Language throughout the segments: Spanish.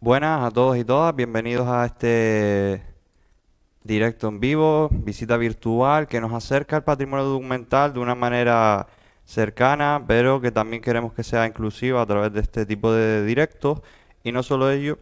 Buenas a todos y todas, bienvenidos a este directo en vivo, visita virtual que nos acerca al patrimonio documental de una manera cercana, pero que también queremos que sea inclusiva a través de este tipo de directos. Y no solo ello,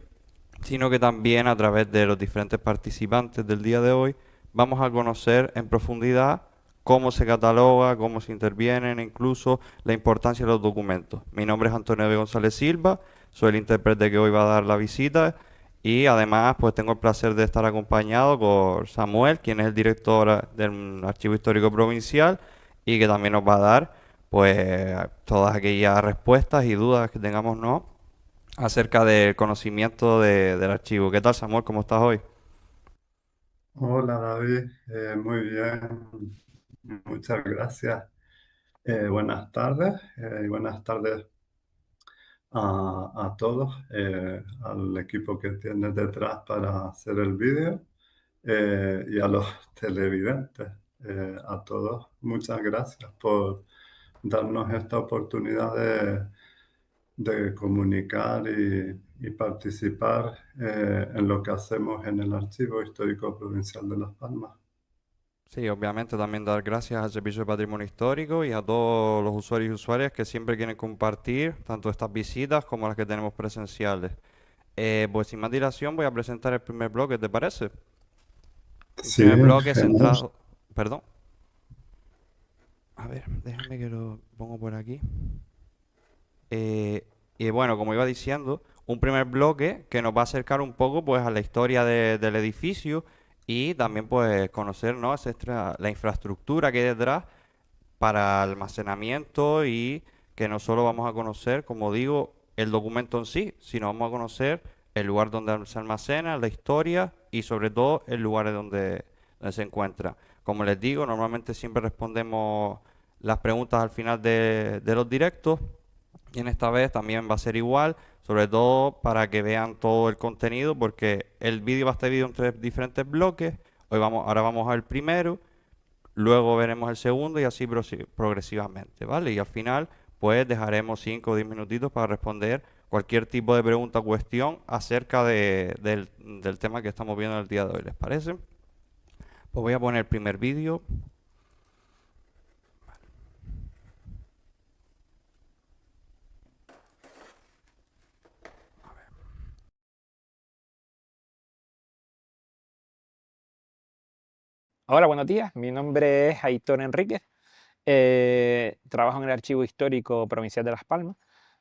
sino que también a través de los diferentes participantes del día de hoy vamos a conocer en profundidad cómo se cataloga, cómo se intervienen, e incluso la importancia de los documentos. Mi nombre es Antonio de González Silva, soy el intérprete que hoy va a dar la visita y además pues tengo el placer de estar acompañado por Samuel, quien es el director del Archivo Histórico Provincial y que también nos va a dar pues todas aquellas respuestas y dudas que tengamos, ¿no?, acerca del conocimiento del archivo. ¿Qué tal, Samuel? ¿Cómo estás hoy? Hola David, muy bien, muchas gracias. Buenas tardes y buenas tardes a todos, al equipo que tienes detrás para hacer el vídeo y a los televidentes. A todos, muchas gracias por darnos esta oportunidad de comunicar y participar en lo que hacemos en el Archivo Histórico Provincial de Las Palmas. Sí, obviamente también dar gracias al Servicio de Patrimonio Histórico y a todos los usuarios y usuarias que siempre quieren compartir tanto estas visitas como las que tenemos presenciales. Pues sin más dilación voy a presentar el primer bloque, ¿te parece? El Sí, primer bloque genial. centrado... Perdón. A ver, déjame que lo pongo por aquí. Eh, y bueno, como iba diciendo, un primer bloque que nos va a acercar un poco pues a la historia del edificio y también pues conocer, ¿no?, la infraestructura que hay detrás para almacenamiento y que no solo vamos a conocer, como digo, el documento en sí, sino vamos a conocer el lugar donde se almacena, la historia y sobre todo el lugar en donde se encuentra. Como les digo, normalmente siempre respondemos las preguntas al final de los directos y en esta vez también va a ser igual, sobre todo para que vean todo el contenido, porque el vídeo va a estar dividido en tres diferentes bloques. Ahora vamos al primero, luego veremos el segundo y así progresivamente, ¿vale? Y al final, pues dejaremos 5 o 10 minutitos para responder cualquier tipo de pregunta o cuestión acerca del tema que estamos viendo el día de hoy, ¿les parece? Pues voy a poner el primer vídeo. Hola, buenos días. Mi nombre es Aitor Enríquez. Trabajo en el Archivo Histórico Provincial de Las Palmas.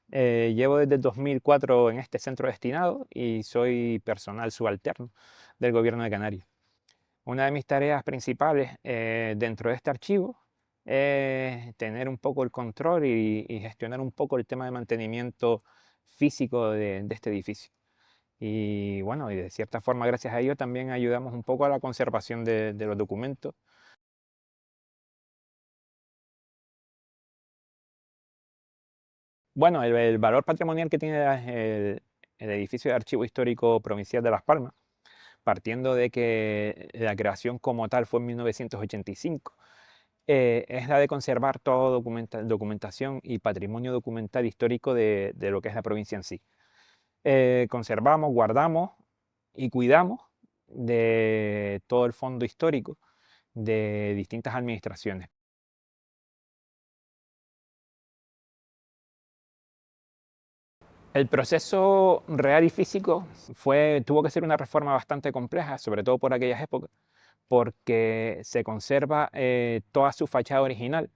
Llevo desde el 2004 en este centro destinado y soy personal subalterno del Gobierno de Canarias. Una de mis tareas principales dentro de este archivo es tener un poco el control y gestionar un poco el tema de mantenimiento físico de este edificio. Y bueno, y de cierta forma, gracias a ello, también ayudamos un poco a la conservación de los documentos. Bueno, el valor patrimonial que tiene el edificio de Archivo Histórico Provincial de Las Palmas, partiendo de que la creación como tal fue en 1985, es la de conservar toda documentación y patrimonio documental histórico de lo que es la provincia en sí. Conservamos, guardamos y cuidamos de todo el fondo histórico de distintas administraciones. El proceso real y físico tuvo que ser una reforma bastante compleja, sobre todo por aquellas épocas, porque se conserva toda su fachada original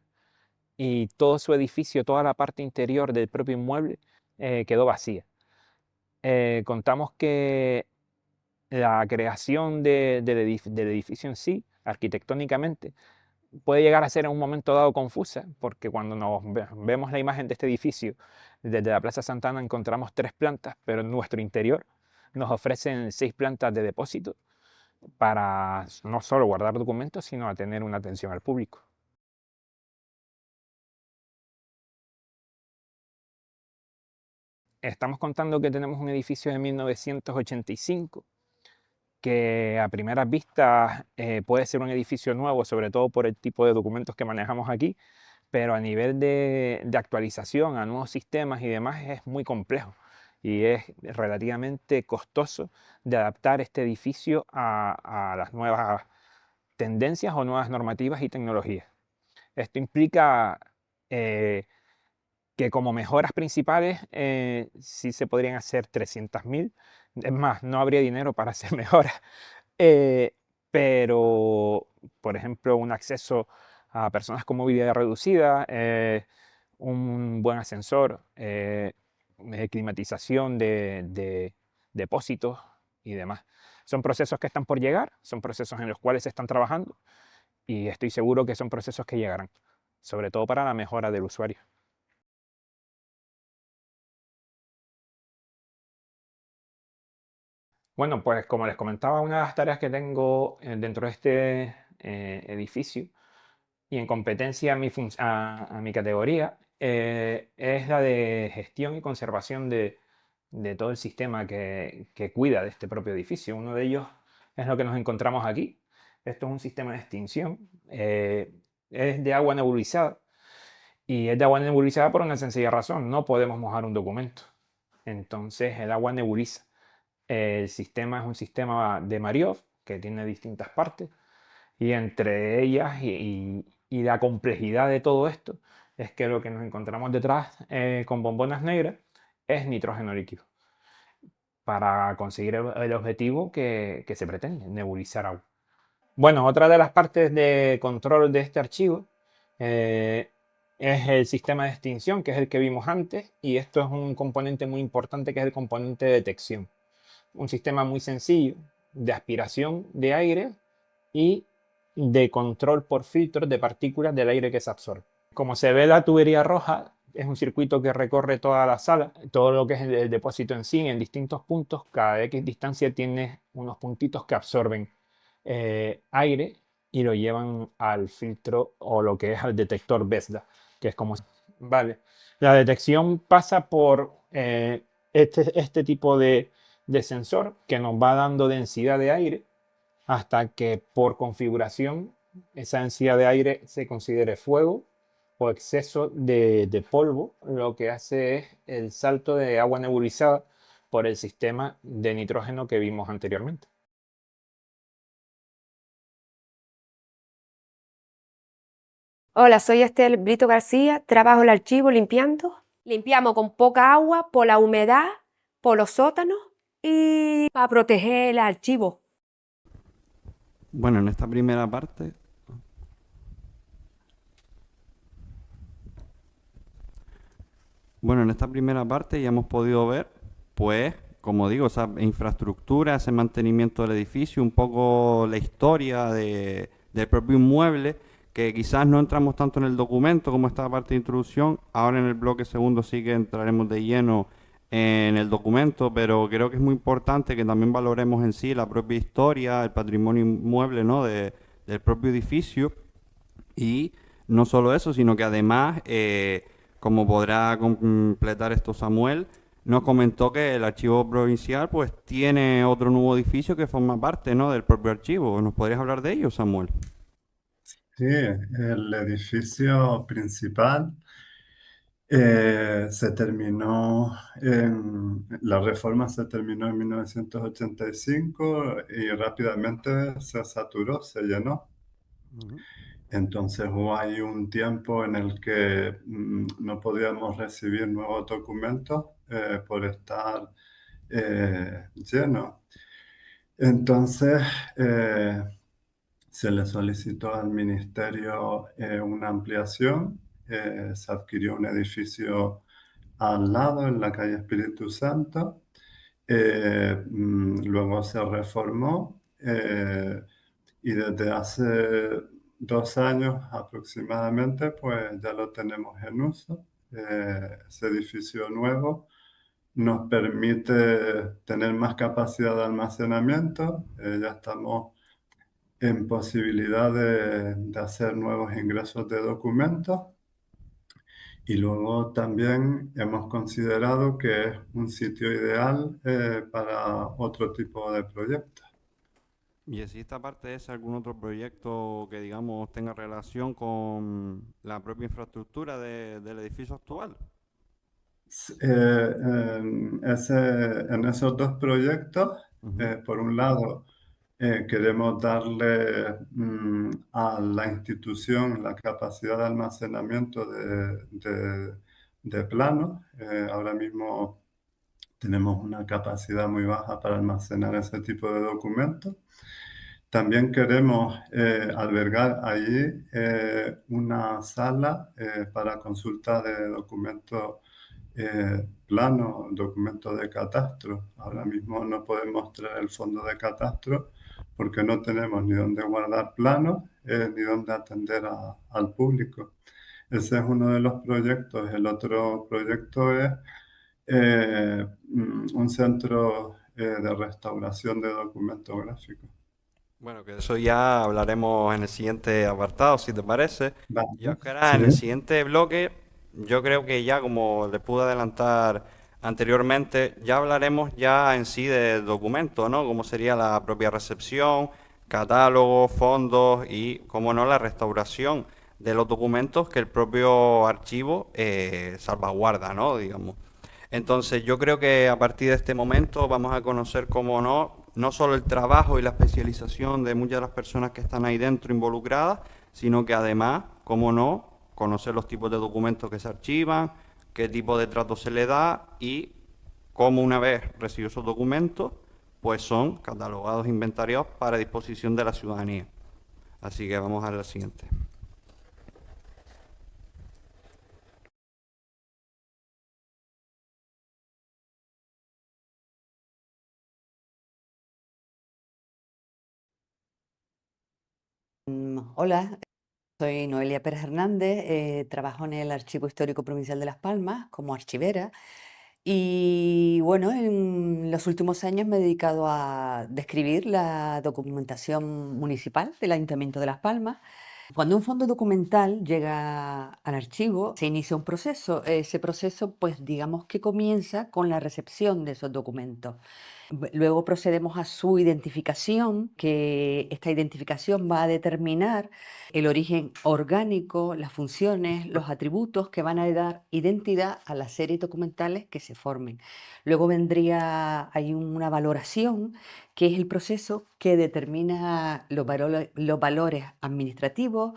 y todo su edificio, toda la parte interior del propio inmueble quedó vacía. Contamos que la creación del edificio en sí, arquitectónicamente, puede llegar a ser en un momento dado confusa, porque cuando vemos la imagen de este edificio desde la Plaza Santana encontramos tres plantas, pero en nuestro interior nos ofrecen seis plantas de depósito para no solo guardar documentos, sino a tener una atención al público. Estamos contando que tenemos un edificio de 1985 que a primeras vistas puede ser un edificio nuevo, sobre todo por el tipo de documentos que manejamos aquí, pero a nivel de actualización a nuevos sistemas y demás es muy complejo. y es relativamente costoso de adaptar este edificio a las nuevas tendencias o nuevas normativas y tecnologías. Esto implica que como mejoras principales sí se podrían hacer 300.000. Es más, no habría dinero para hacer mejoras. Eh, pero, por ejemplo, un acceso a personas con movilidad reducida, un buen ascensor, climatización de depósitos y demás. Son procesos que están por llegar, son procesos en los cuales se están trabajando y estoy seguro que son procesos que llegarán, sobre todo para la mejora del usuario. Bueno, pues como les comentaba, una de las tareas que tengo dentro de este edificio y en competencia a mi categoría es la de gestión y conservación de todo el sistema que cuida de este propio edificio. Uno de ellos es lo que nos encontramos aquí. Esto es un sistema de extinción. Es de agua nebulizada y es de agua nebulizada por una sencilla razón. No podemos mojar un documento. Entonces el agua nebuliza. El sistema es un sistema de Mariov que tiene distintas partes y entre ellas y la complejidad de todo esto es que lo que nos encontramos detrás con bombonas negras es nitrógeno líquido para conseguir el objetivo que se pretende, nebulizar agua. Bueno, otra de las partes de control de este archivo eh, es el sistema de extinción, que es el que vimos antes, y esto es un componente muy importante que es el componente de detección. Un sistema muy sencillo de aspiración de aire y de control por filtros de partículas del aire que se absorbe. Como se ve, la tubería roja es un circuito que recorre toda la sala, todo lo que es el depósito en sí, en distintos puntos. Cada X distancia tiene unos puntitos que absorben aire y lo llevan al filtro o lo que es al detector BESDA, que es como... Vale. La detección pasa por este tipo de sensor que nos va dando densidad de aire hasta que por configuración esa densidad de aire se considere fuego o exceso de polvo, lo que hace es el salto de agua nebulizada por el sistema de nitrógeno que vimos anteriormente. Hola, soy Estel Brito García, trabajo el archivo limpiando. Limpiamos con poca agua por la humedad, por los sótanos y para proteger el archivo. Bueno, en esta primera parte... Bueno, en esta primera parte ya hemos podido ver, pues, como digo, esa infraestructura, ese mantenimiento del edificio, un poco la historia del propio inmueble, que quizás no entramos tanto en el documento como esta parte de introducción. Ahora en el bloque segundo sí que entraremos de lleno en el documento, pero creo que es muy importante que también valoremos en sí la propia historia, el patrimonio inmueble, ¿no? Del propio edificio. Y no solo eso, sino que además, como podrá completar esto Samuel, nos comentó que el archivo provincial pues tiene otro nuevo edificio que forma parte, ¿no?, del propio archivo. ¿Nos podrías hablar de ello, Samuel? Sí, el edificio principal se terminó, la reforma se terminó en 1985 y rápidamente se saturó, se llenó. Ujú. Entonces hubo ahí un tiempo en el que no podíamos recibir nuevos documentos por estar lleno. Entonces se le solicitó al ministerio una ampliación, se adquirió un edificio al lado en la calle Espíritu Santo, luego se reformó y desde hace 2 años aproximadamente pues ya lo tenemos en uso. Ese edificio nuevo nos permite tener más capacidad de almacenamiento, ya estamos en posibilidad de hacer nuevos ingresos de documentos y luego también hemos considerado que es un sitio ideal para otro tipo de proyectos. Y si esta parte es algún otro proyecto que, digamos, tenga relación con la propia infraestructura del edificio actual. En esos dos proyectos, por un lado, queremos darle a la institución la capacidad de almacenamiento de planos. Ahora mismo tenemos una capacidad muy baja para almacenar ese tipo de documentos. También queremos albergar allí una sala para consulta de documentos planos, documentos de catastro. Ahora mismo no podemos traer el fondo de catastro porque no tenemos ni dónde guardar planos ni dónde atender al público. Ese es uno de los proyectos. El otro proyecto es un centro de restauración de documentos gráficos. Bueno, que eso ya hablaremos en el siguiente apartado, si te parece. Vale, Yo que ahora sí, en el siguiente bloque, yo creo que ya como le pude adelantar anteriormente, ya hablaremos ya en sí de documentos, ¿no? Como sería la propia recepción, catálogos, fondos y, como no, la restauración de los documentos que el propio archivo salvaguarda, ¿no? Digamos. Entonces, yo creo que a partir de este momento vamos a conocer, cómo no, no solo el trabajo y la especialización de muchas de las personas que están ahí dentro involucradas, sino que además, cómo no, conocer los tipos de documentos que se archivan, qué tipo de trato se le da y cómo, una vez recibidos esos documentos, pues son catalogados e inventariados para disposición de la ciudadanía. Así que vamos a la siguiente. Hola, soy Noelia Pérez Hernández, trabajo en el Archivo Histórico Provincial de Las Palmas como archivera y bueno, en los últimos años me he dedicado a describir la documentación municipal del Ayuntamiento de Las Palmas. Cuando un fondo documental llega al archivo, se inicia un proceso. Ese proceso, pues digamos que comienza con la recepción de esos documentos. Luego procedemos a su identificación, que esta identificación va a determinar el origen orgánico, las funciones, los atributos que van a dar identidad a las series documentales que se formen. Luego hay una valoración, que es el proceso que determina los valores administrativos,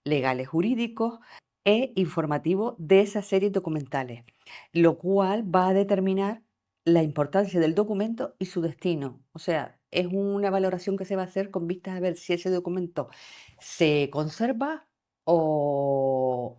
legales, jurídicos e informativos de esas series documentales, lo cual va a determinar la importancia del documento y su destino. O sea, es una valoración que se va a hacer con vistas a ver si ese documento se conserva o,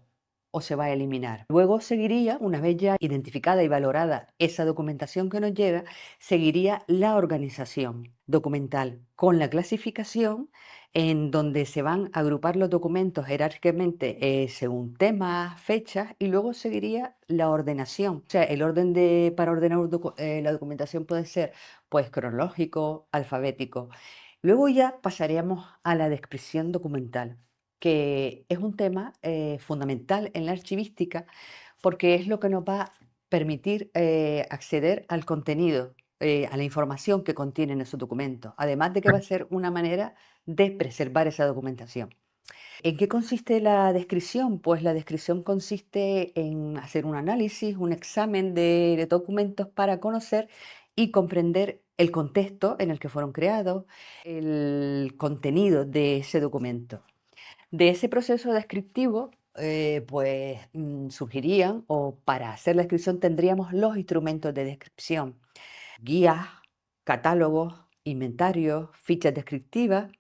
o se va a eliminar. Luego seguiría, una vez ya identificada y valorada esa documentación que nos llega, seguiría la organización documental con la clasificación, en donde se van a agrupar los documentos jerárquicamente según temas, fechas, y luego seguiría la ordenación. O sea, el orden para ordenar la documentación puede ser pues cronológico, alfabético. Luego ya pasaríamos a la descripción documental, que es un tema fundamental en la archivística porque es lo que nos va a permitir acceder al contenido, a la información que contienen esos documentos, además de que va a ser una manera de preservar esa documentación. ¿En qué consiste la descripción? Pues la descripción consiste en hacer un análisis, un examen de documentos para conocer y comprender el contexto en el que fueron creados, el contenido de ese documento. De ese proceso descriptivo, surgirían, o para hacer la descripción tendríamos los instrumentos de descripción: guías, catálogos, inventarios, fichas descriptivas,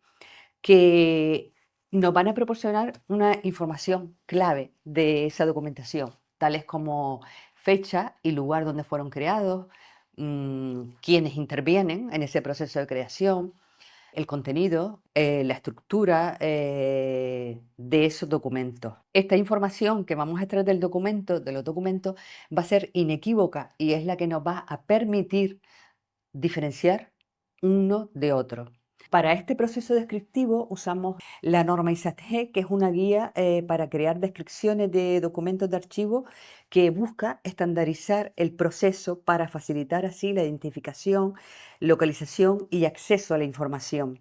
que nos van a proporcionar una información clave de esa documentación, tales como fecha y lugar donde fueron creados, quiénes intervienen en ese proceso de creación, el contenido, la estructura de esos documentos. Esta información que vamos a extraer de los documentos, va a ser inequívoca y es la que nos va a permitir diferenciar uno de otro. Para este proceso descriptivo usamos la norma ISAT-G, que es una guía para crear descripciones de documentos de archivo, que busca estandarizar el proceso para facilitar así la identificación, localización y acceso a la información.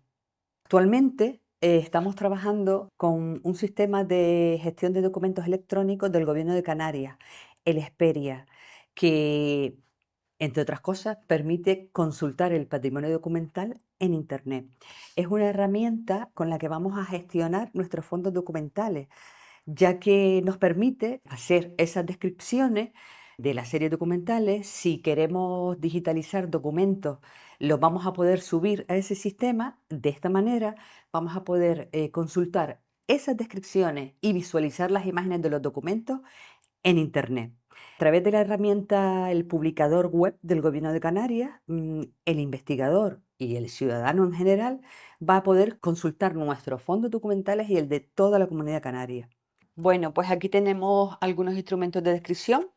Actualmente estamos trabajando con un sistema de gestión de documentos electrónicos del Gobierno de Canarias, el Hesperia, que, entre otras cosas, permite consultar el patrimonio documental en Internet. Es una herramienta con la que vamos a gestionar nuestros fondos documentales, ya que nos permite hacer esas descripciones de las series documentales. Si queremos digitalizar documentos, los vamos a poder subir a ese sistema. De esta manera vamos a poder consultar esas descripciones y visualizar las imágenes de los documentos en Internet. A través de la herramienta El Publicador Web del Gobierno de Canarias, el investigador y el ciudadano en general va a poder consultar nuestros fondos documentales y el de toda la comunidad canaria. Bueno, pues aquí tenemos algunos instrumentos de descripción.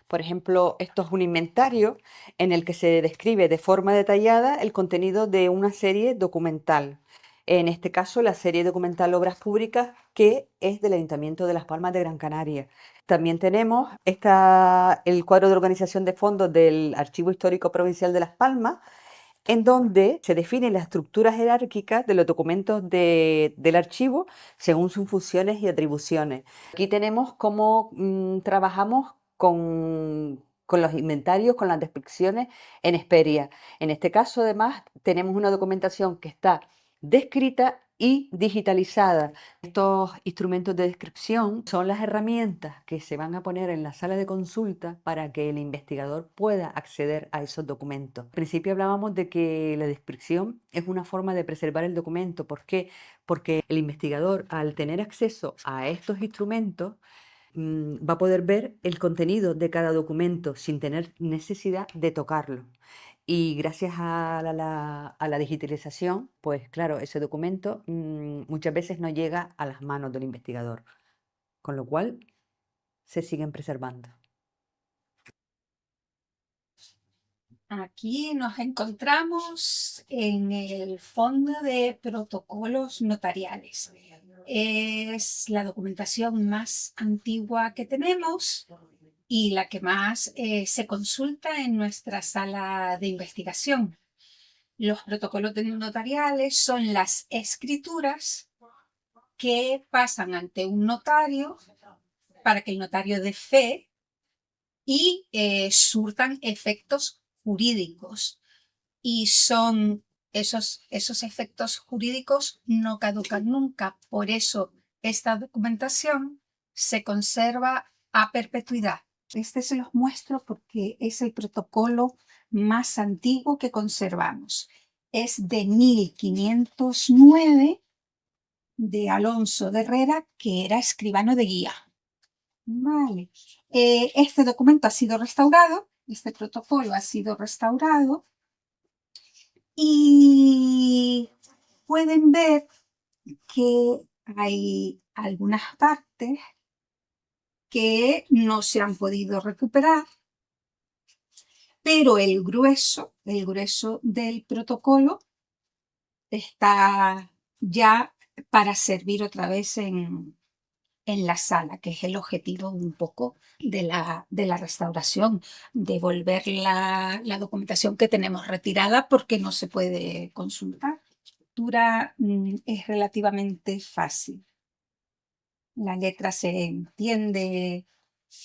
Por ejemplo, esto es un inventario en el que se describe de forma detallada el contenido de una serie documental. En este caso, la serie documental Obras Públicas, que es del Ayuntamiento de Las Palmas de Gran Canaria. También tenemos el cuadro de organización de fondos del Archivo Histórico Provincial de Las Palmas, en donde se define la estructura jerárquica de los documentos del archivo según sus funciones y atribuciones. Aquí tenemos cómo trabajamos con los inventarios, con las descripciones en Hesperia. En este caso, además, tenemos una documentación que está descrita y digitalizada. Estos instrumentos de descripción son las herramientas que se van a poner en la sala de consulta para que el investigador pueda acceder a esos documentos. Al principio hablábamos de que la descripción es una forma de preservar el documento. ¿Por qué? Porque el investigador, al tener acceso a estos instrumentos, va a poder ver el contenido de cada documento sin tener necesidad de tocarlo. Y gracias a la digitalización, pues claro, ese documento muchas veces no llega a las manos del investigador, con lo cual se siguen preservando. Aquí nos encontramos en el Fondo de Protocolos Notariales. Es la documentación más antigua que tenemos y la que más se consulta en nuestra sala de investigación. Los protocolos notariales son las escrituras que pasan ante un notario para que el notario dé fe y surtan efectos jurídicos. Y son esos efectos jurídicos no caducan nunca. Por eso esta documentación se conserva a perpetuidad. Este se los muestro porque es el protocolo más antiguo que conservamos. Es de 1509 de Alonso de Herrera, que era escribano de guía. Vale. Este documento ha sido restaurado, este protocolo ha sido restaurado y pueden ver que hay algunas partes que no se han podido recuperar, pero el grueso del protocolo está ya para servir otra vez en la sala, que es el objetivo un poco de la restauración, devolver la documentación que tenemos retirada porque no se puede consultar. La lectura es relativamente fácil. La letra se entiende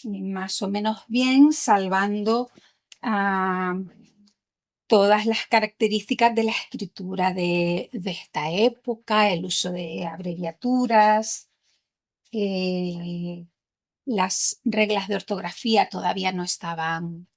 más o menos bien, salvando todas las características de la escritura de esta época, el uso de abreviaturas. Las reglas de ortografía todavía no estaban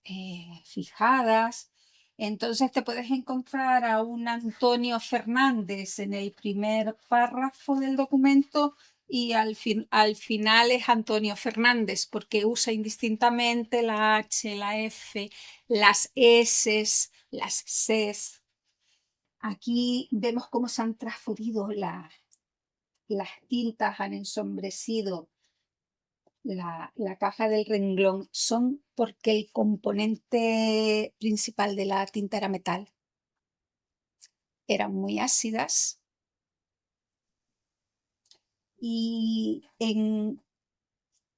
fijadas. Entonces te puedes encontrar a un Antonio Fernández en el primer párrafo del documento y al final es Antonio Fernández porque usa indistintamente la H, la F, las S, las Cs. Aquí vemos cómo se han transferido las tintas, han ensombrecido la caja del renglón. Son porque el componente principal de la tinta era metal. Eran muy ácidas y en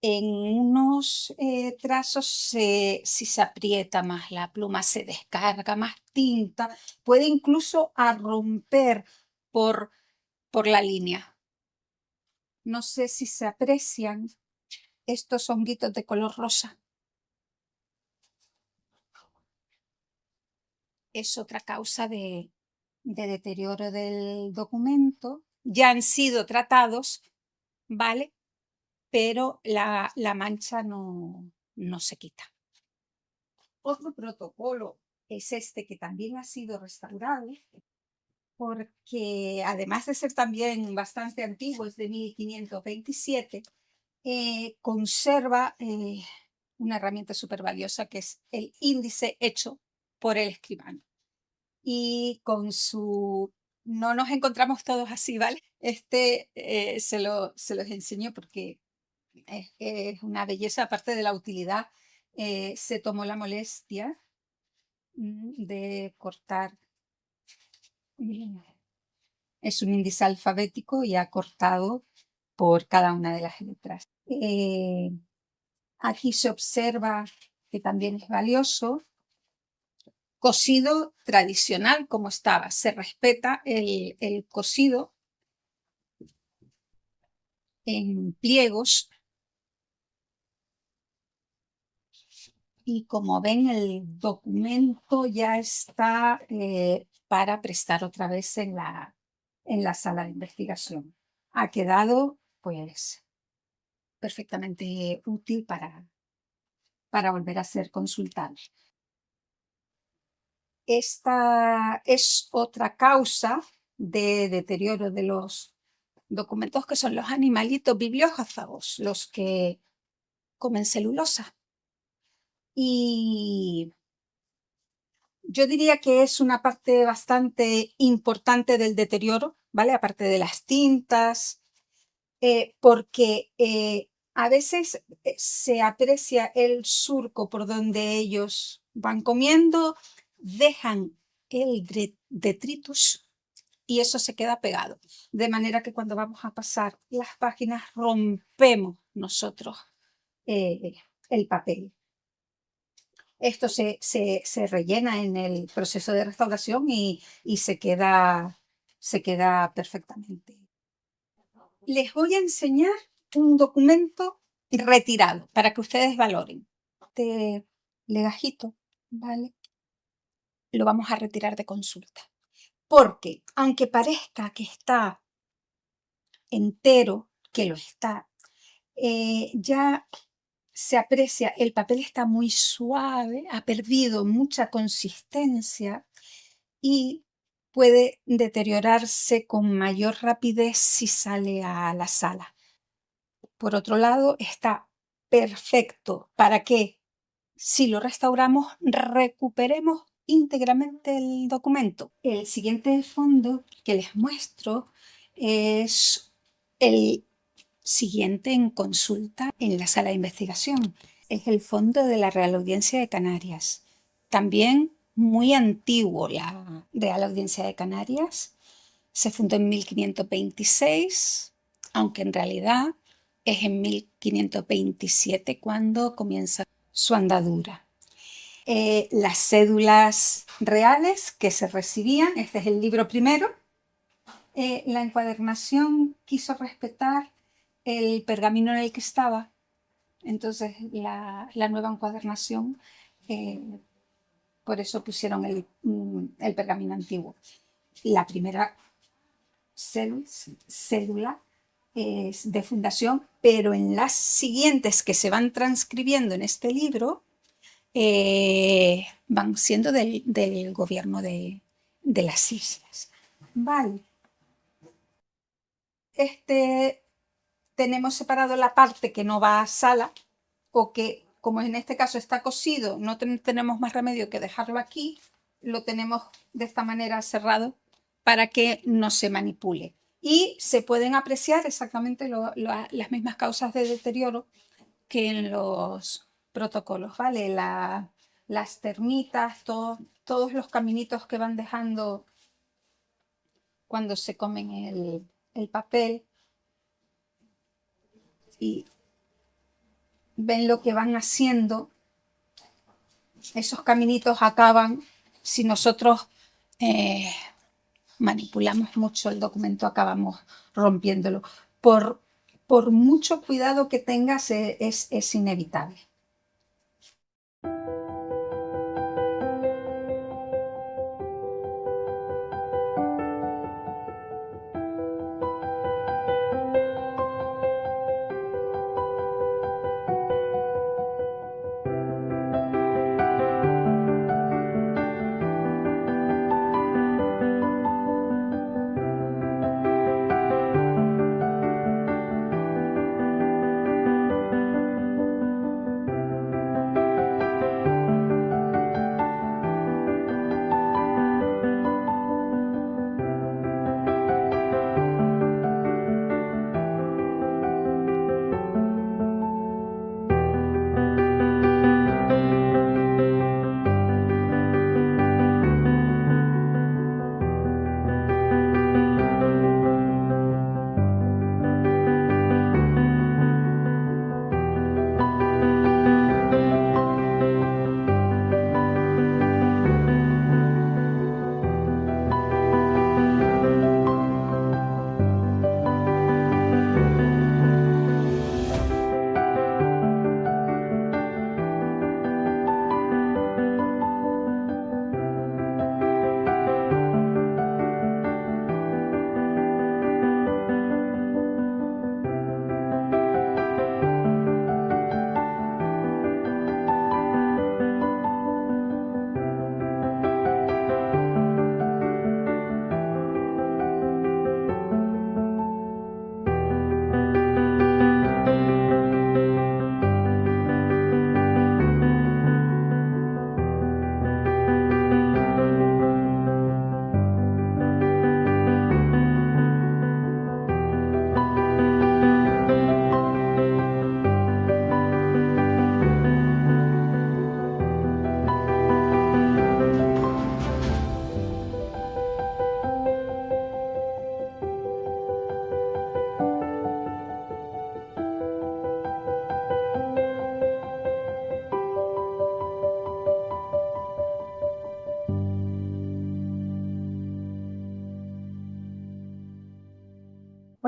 unos trazos, si se aprieta más la pluma, se descarga más tinta, puede incluso romper por la línea. No sé si se aprecian estos honguitos de color rosa. es otra causa de deterioro del documento. Ya han sido tratados, ¿vale? Pero la mancha no se quita. Otro protocolo es este, que también ha sido restaurado, porque además de ser también bastante antiguo, es de 1527, conserva una herramienta súper valiosa, que es el índice hecho por el escribano. Y con su... No nos encontramos todos así, ¿vale? Se los enseño porque es una belleza, aparte de la utilidad. Se tomó la molestia de cortar. Es un índice alfabético y ha cortado por cada una de las letras. Aquí se observa, que también es valioso, cosido tradicional como estaba. Se respeta el cosido en pliegos. Y como ven, el documento ya está para prestar otra vez en la sala de investigación. Ha quedado, pues, perfectamente útil para volver a ser consultado. Esta es otra causa de deterioro de los documentos, que son los animalitos bibliófagos, los que comen celulosa. Y yo diría que es una parte bastante importante del deterioro, ¿vale? Aparte de las tintas, porque a veces se aprecia el surco por donde ellos van comiendo, dejan el detritus y eso se queda pegado. De manera que cuando vamos a pasar las páginas rompemos nosotros el papel. Esto se rellena en el proceso de restauración y se queda perfectamente. Les voy a enseñar un documento retirado para que ustedes valoren. Este legajito, ¿vale? Lo vamos a retirar de consulta. Porque aunque parezca que está entero, que lo está, ya se aprecia, el papel está muy suave, ha perdido mucha consistencia y puede deteriorarse con mayor rapidez si sale a la sala. Por otro lado, está perfecto para que, si lo restauramos, recuperemos íntegramente el documento. El siguiente fondo que les muestro es el siguiente en consulta en la sala de investigación. Es el fondo de la Real Audiencia de Canarias. También muy antiguo. La Real Audiencia de Canarias se fundó en 1526, aunque en realidad es en 1527 cuando comienza su andadura. Las cédulas reales que se recibían, este es el libro primero. La encuadernación quiso respetar el pergamino en el que estaba, entonces la nueva encuadernación, por eso pusieron el pergamino antiguo. La primera cédula es de fundación, pero en las siguientes que se van transcribiendo en este libro van siendo del gobierno de las islas. Vale. Tenemos separado la parte que no va a sala, o que, como en este caso está cosido, no tenemos más remedio que dejarlo aquí, lo tenemos de esta manera cerrado para que no se manipule. Y se pueden apreciar exactamente las mismas causas de deterioro que en los protocolos, ¿vale? Las termitas, todos los caminitos que van dejando cuando se comen el papel. Y ven lo que van haciendo. Esos caminitos acaban, si nosotros manipulamos mucho el documento, acabamos rompiéndolo. Por mucho cuidado que tengas, es inevitable.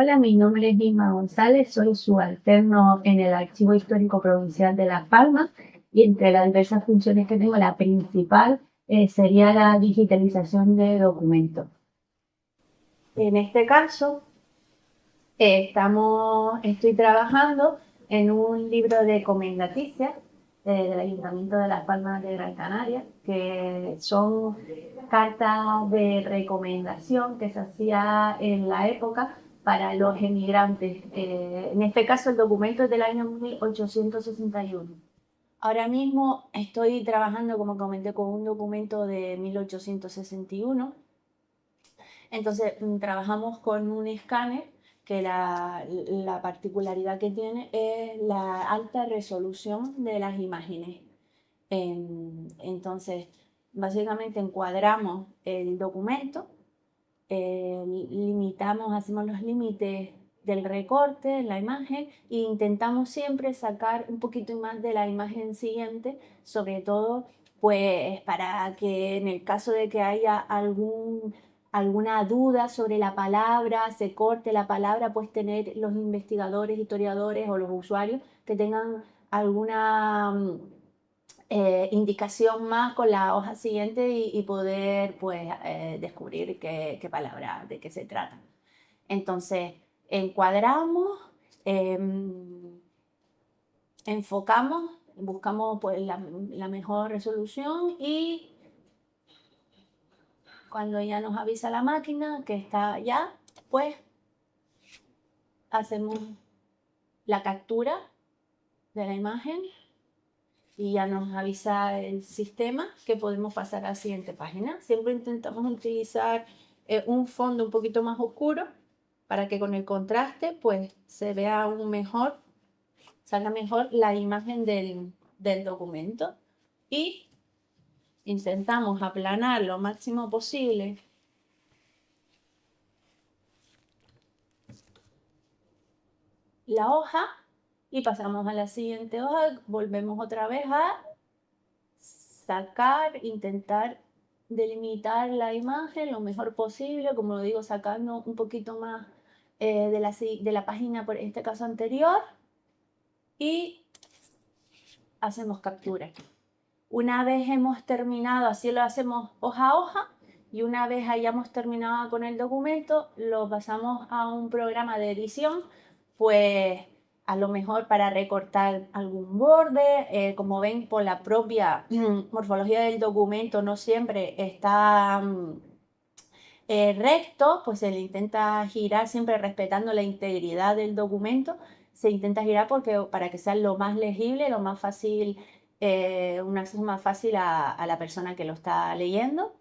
Hola, mi nombre es Inma González, soy subalterno en el Archivo Histórico Provincial de Las Palmas y entre las diversas funciones que tengo, la principal sería la digitalización de documentos. En este caso, estoy trabajando en un libro de comendaticias del Ayuntamiento de Las Palmas de Gran Canaria, que son cartas de recomendación que se hacía en la época para los emigrantes. En este caso, el documento es del año 1861. Ahora mismo estoy trabajando, como comenté, con un documento de 1861. Entonces, trabajamos con un escáner que la particularidad que tiene es la alta resolución de las imágenes. Entonces, básicamente encuadramos el documento, hacemos los límites del recorte en la imagen e intentamos siempre sacar un poquito más de la imagen siguiente, sobre todo pues para que en el caso de que haya alguna duda sobre la palabra, se corte la palabra, pues tener los investigadores, historiadores o los usuarios que tengan alguna indicación más con la hoja siguiente y poder pues descubrir qué palabra, de qué se trata. Entonces, encuadramos, enfocamos, buscamos pues la mejor resolución y cuando ya nos avisa la máquina que está ya, pues hacemos la captura de la imagen y ya nos avisa el sistema que podemos pasar a la siguiente página. Siempre intentamos utilizar un fondo un poquito más oscuro para que con el contraste pues se vea aún mejor, salga mejor la imagen del documento y intentamos aplanar lo máximo posible la hoja y pasamos a la siguiente hoja, volvemos otra vez a sacar, intentar delimitar la imagen lo mejor posible, como lo digo, sacando un poquito más de la página, por este caso anterior, y hacemos captura. Una vez hemos terminado, así lo hacemos hoja a hoja, y una vez hayamos terminado con el documento, lo pasamos a un programa de edición, pues a lo mejor para recortar algún borde, como ven por la propia morfología del documento no siempre está recto, pues se le intenta girar siempre respetando la integridad del documento, se intenta girar para que sea lo más legible, lo más fácil, un acceso más fácil a la persona que lo está leyendo.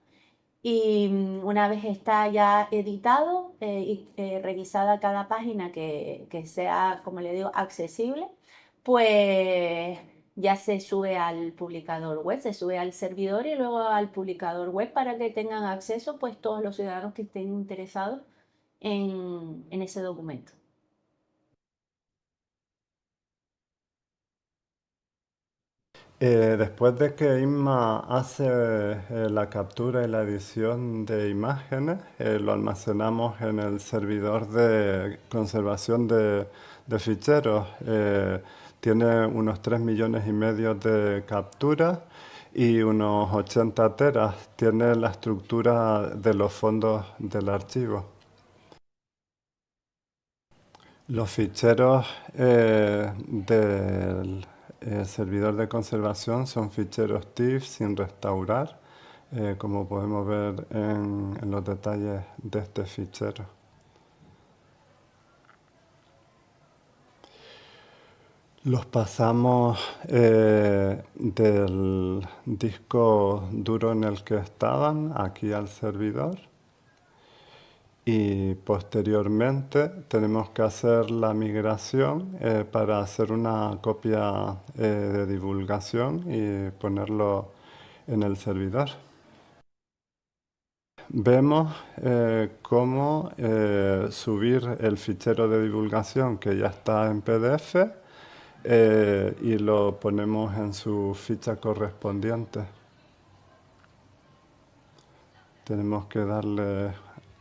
Y una vez está ya editado y revisada cada página que sea, como le digo, accesible, pues ya se sube al publicador web, se sube al servidor y luego al publicador web para que tengan acceso pues todos los ciudadanos que estén interesados en ese documento. Después de que Inma hace la captura y la edición de imágenes, lo almacenamos en el servidor de conservación de ficheros. Tiene unos 3,5 millones de capturas y unos 80 teras. Tiene la estructura de los fondos del archivo. Los ficheros del servidor de conservación son ficheros TIFF sin restaurar, como podemos ver en los detalles de este fichero. Los pasamos del disco duro en el que estaban aquí al servidor. Y posteriormente tenemos que hacer la migración para hacer una copia de divulgación y ponerlo en el servidor. Vemos cómo subir el fichero de divulgación que ya está en PDF y lo ponemos en su ficha correspondiente. Tenemos que darle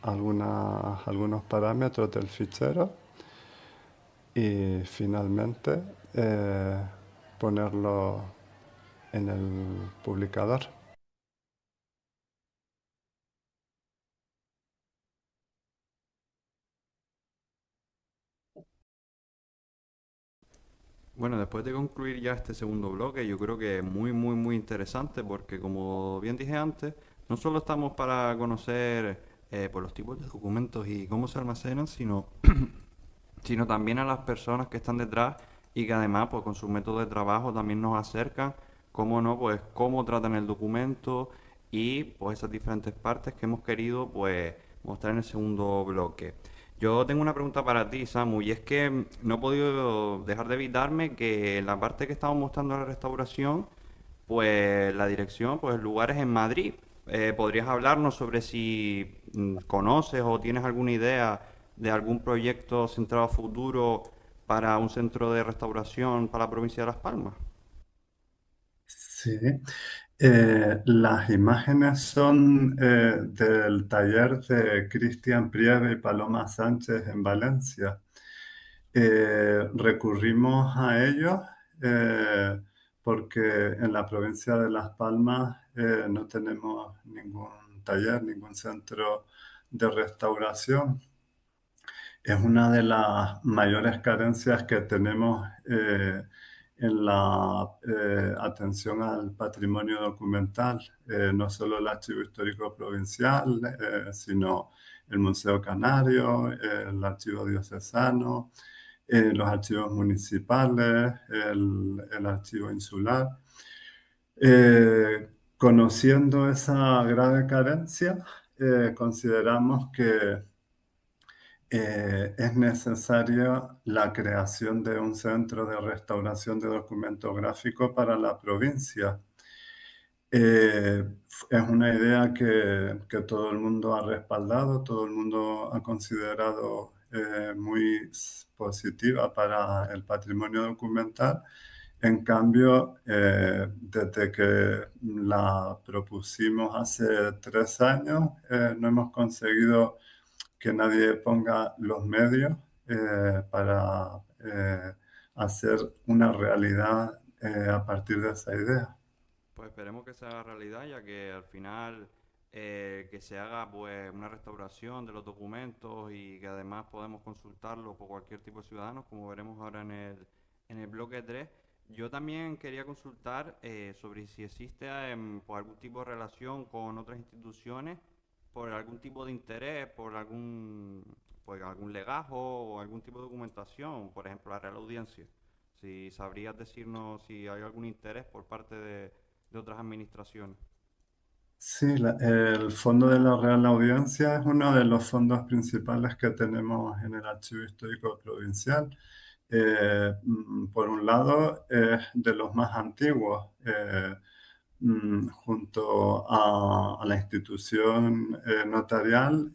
algunos parámetros del fichero y finalmente ponerlo en el publicador. Bueno, después de concluir ya este segundo bloque, yo creo que es muy, muy, muy interesante porque, como bien dije antes, no solo estamos para conocer pues, los tipos de documentos y cómo se almacenan, sino también a las personas que están detrás y que además, pues con su método de trabajo también nos acercan, cómo no, pues cómo tratan el documento y pues esas diferentes partes que hemos querido pues mostrar en el segundo bloque. Yo tengo una pregunta para ti, Samu, y es que no he podido dejar de evitarme que en la parte que estamos mostrando de la restauración, pues la dirección, pues el lugar es en Madrid. ¿Podrías hablarnos sobre si conoces o tienes alguna idea de algún proyecto centrado a futuro para un centro de restauración para la provincia de Las Palmas? Sí, las imágenes son del taller de Cristian Prieve y Paloma Sánchez en Valencia. Recurrimos a ellos eh, porque en la provincia de Las Palmas no tenemos ningún taller, ningún centro de restauración. Es una de las mayores carencias que tenemos en la atención al patrimonio documental, no solo el Archivo Histórico Provincial, sino el Museo Canario, el Archivo Diocesano, los archivos municipales, el Archivo Insular. Conociendo esa grave carencia, consideramos que es necesaria la creación de un centro de restauración de documentos gráficos para la provincia. Es una idea que todo el mundo ha respaldado, todo el mundo ha considerado muy positiva para el patrimonio documental. En cambio, desde que la propusimos hace 3 años, no hemos conseguido que nadie ponga los medios para hacer una realidad a partir de esa idea. Pues esperemos que sea realidad, ya que al final que se haga pues una restauración de los documentos y que además podemos consultarlo por cualquier tipo de ciudadanos, como veremos ahora en el bloque 3. Yo también quería consultar sobre si existe pues, algún tipo de relación con otras instituciones, por algún tipo de interés, por algún legajo o algún tipo de documentación, por ejemplo, la Real Audiencia. Si sabrías decirnos si hay algún interés por parte de otras administraciones. Sí, el Fondo de la Real Audiencia es uno de los fondos principales que tenemos en el Archivo Histórico Provincial. Por un lado, es de los más antiguos. Junto a la institución notarial,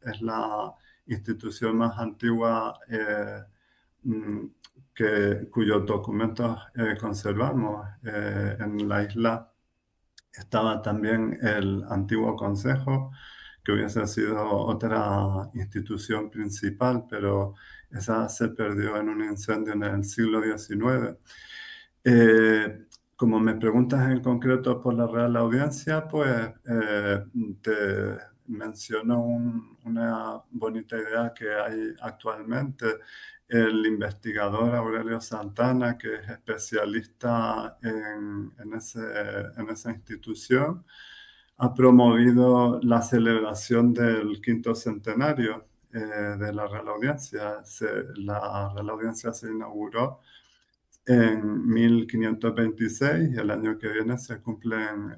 es la institución más antigua mm, cuyos documentos conservamos. En la isla estaba también el antiguo consejo, que hubiese sido otra institución principal, pero esa se perdió en un incendio en el siglo XIX. Eh, Como me preguntas en concreto por la Real Audiencia, pues te menciono una bonita idea que hay actualmente. El investigador Aurelio Santana, que es especialista en esa institución, ha promovido la celebración del quinto centenario de la Real Audiencia. La Real Audiencia se inauguró en 1526 y el año que viene se cumplen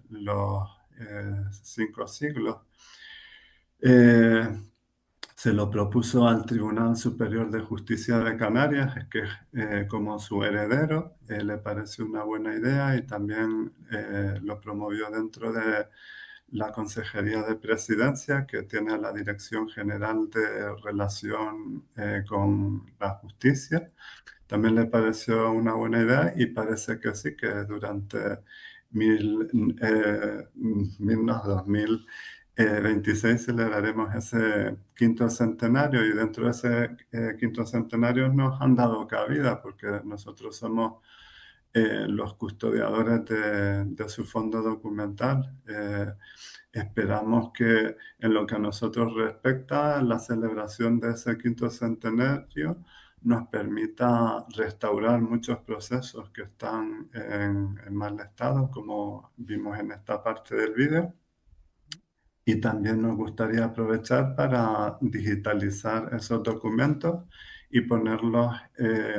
los 5 siglos. Eh, Se lo propuso al Tribunal Superior de Justicia de Canarias, es que como su heredero le pareció una buena idea y también lo promovió dentro de la Consejería de Presidencia, que tiene la Dirección General de Relación con la Justicia. También le pareció una buena idea y parece que sí, que durante no, 2000 26 celebraremos ese quinto centenario y dentro de ese quinto centenario nos han dado cabida porque nosotros somos los custodiadores de su fondo documental. Esperamos que en lo que a nosotros respecta, la celebración de ese quinto centenario nos permita restaurar muchos procesos que están en mal estado, como vimos en esta parte del vídeo. Y también nos gustaría aprovechar para digitalizar esos documentos y ponerlos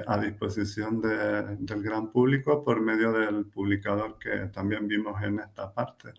a disposición del gran público por medio del publicador que también vimos en esta parte.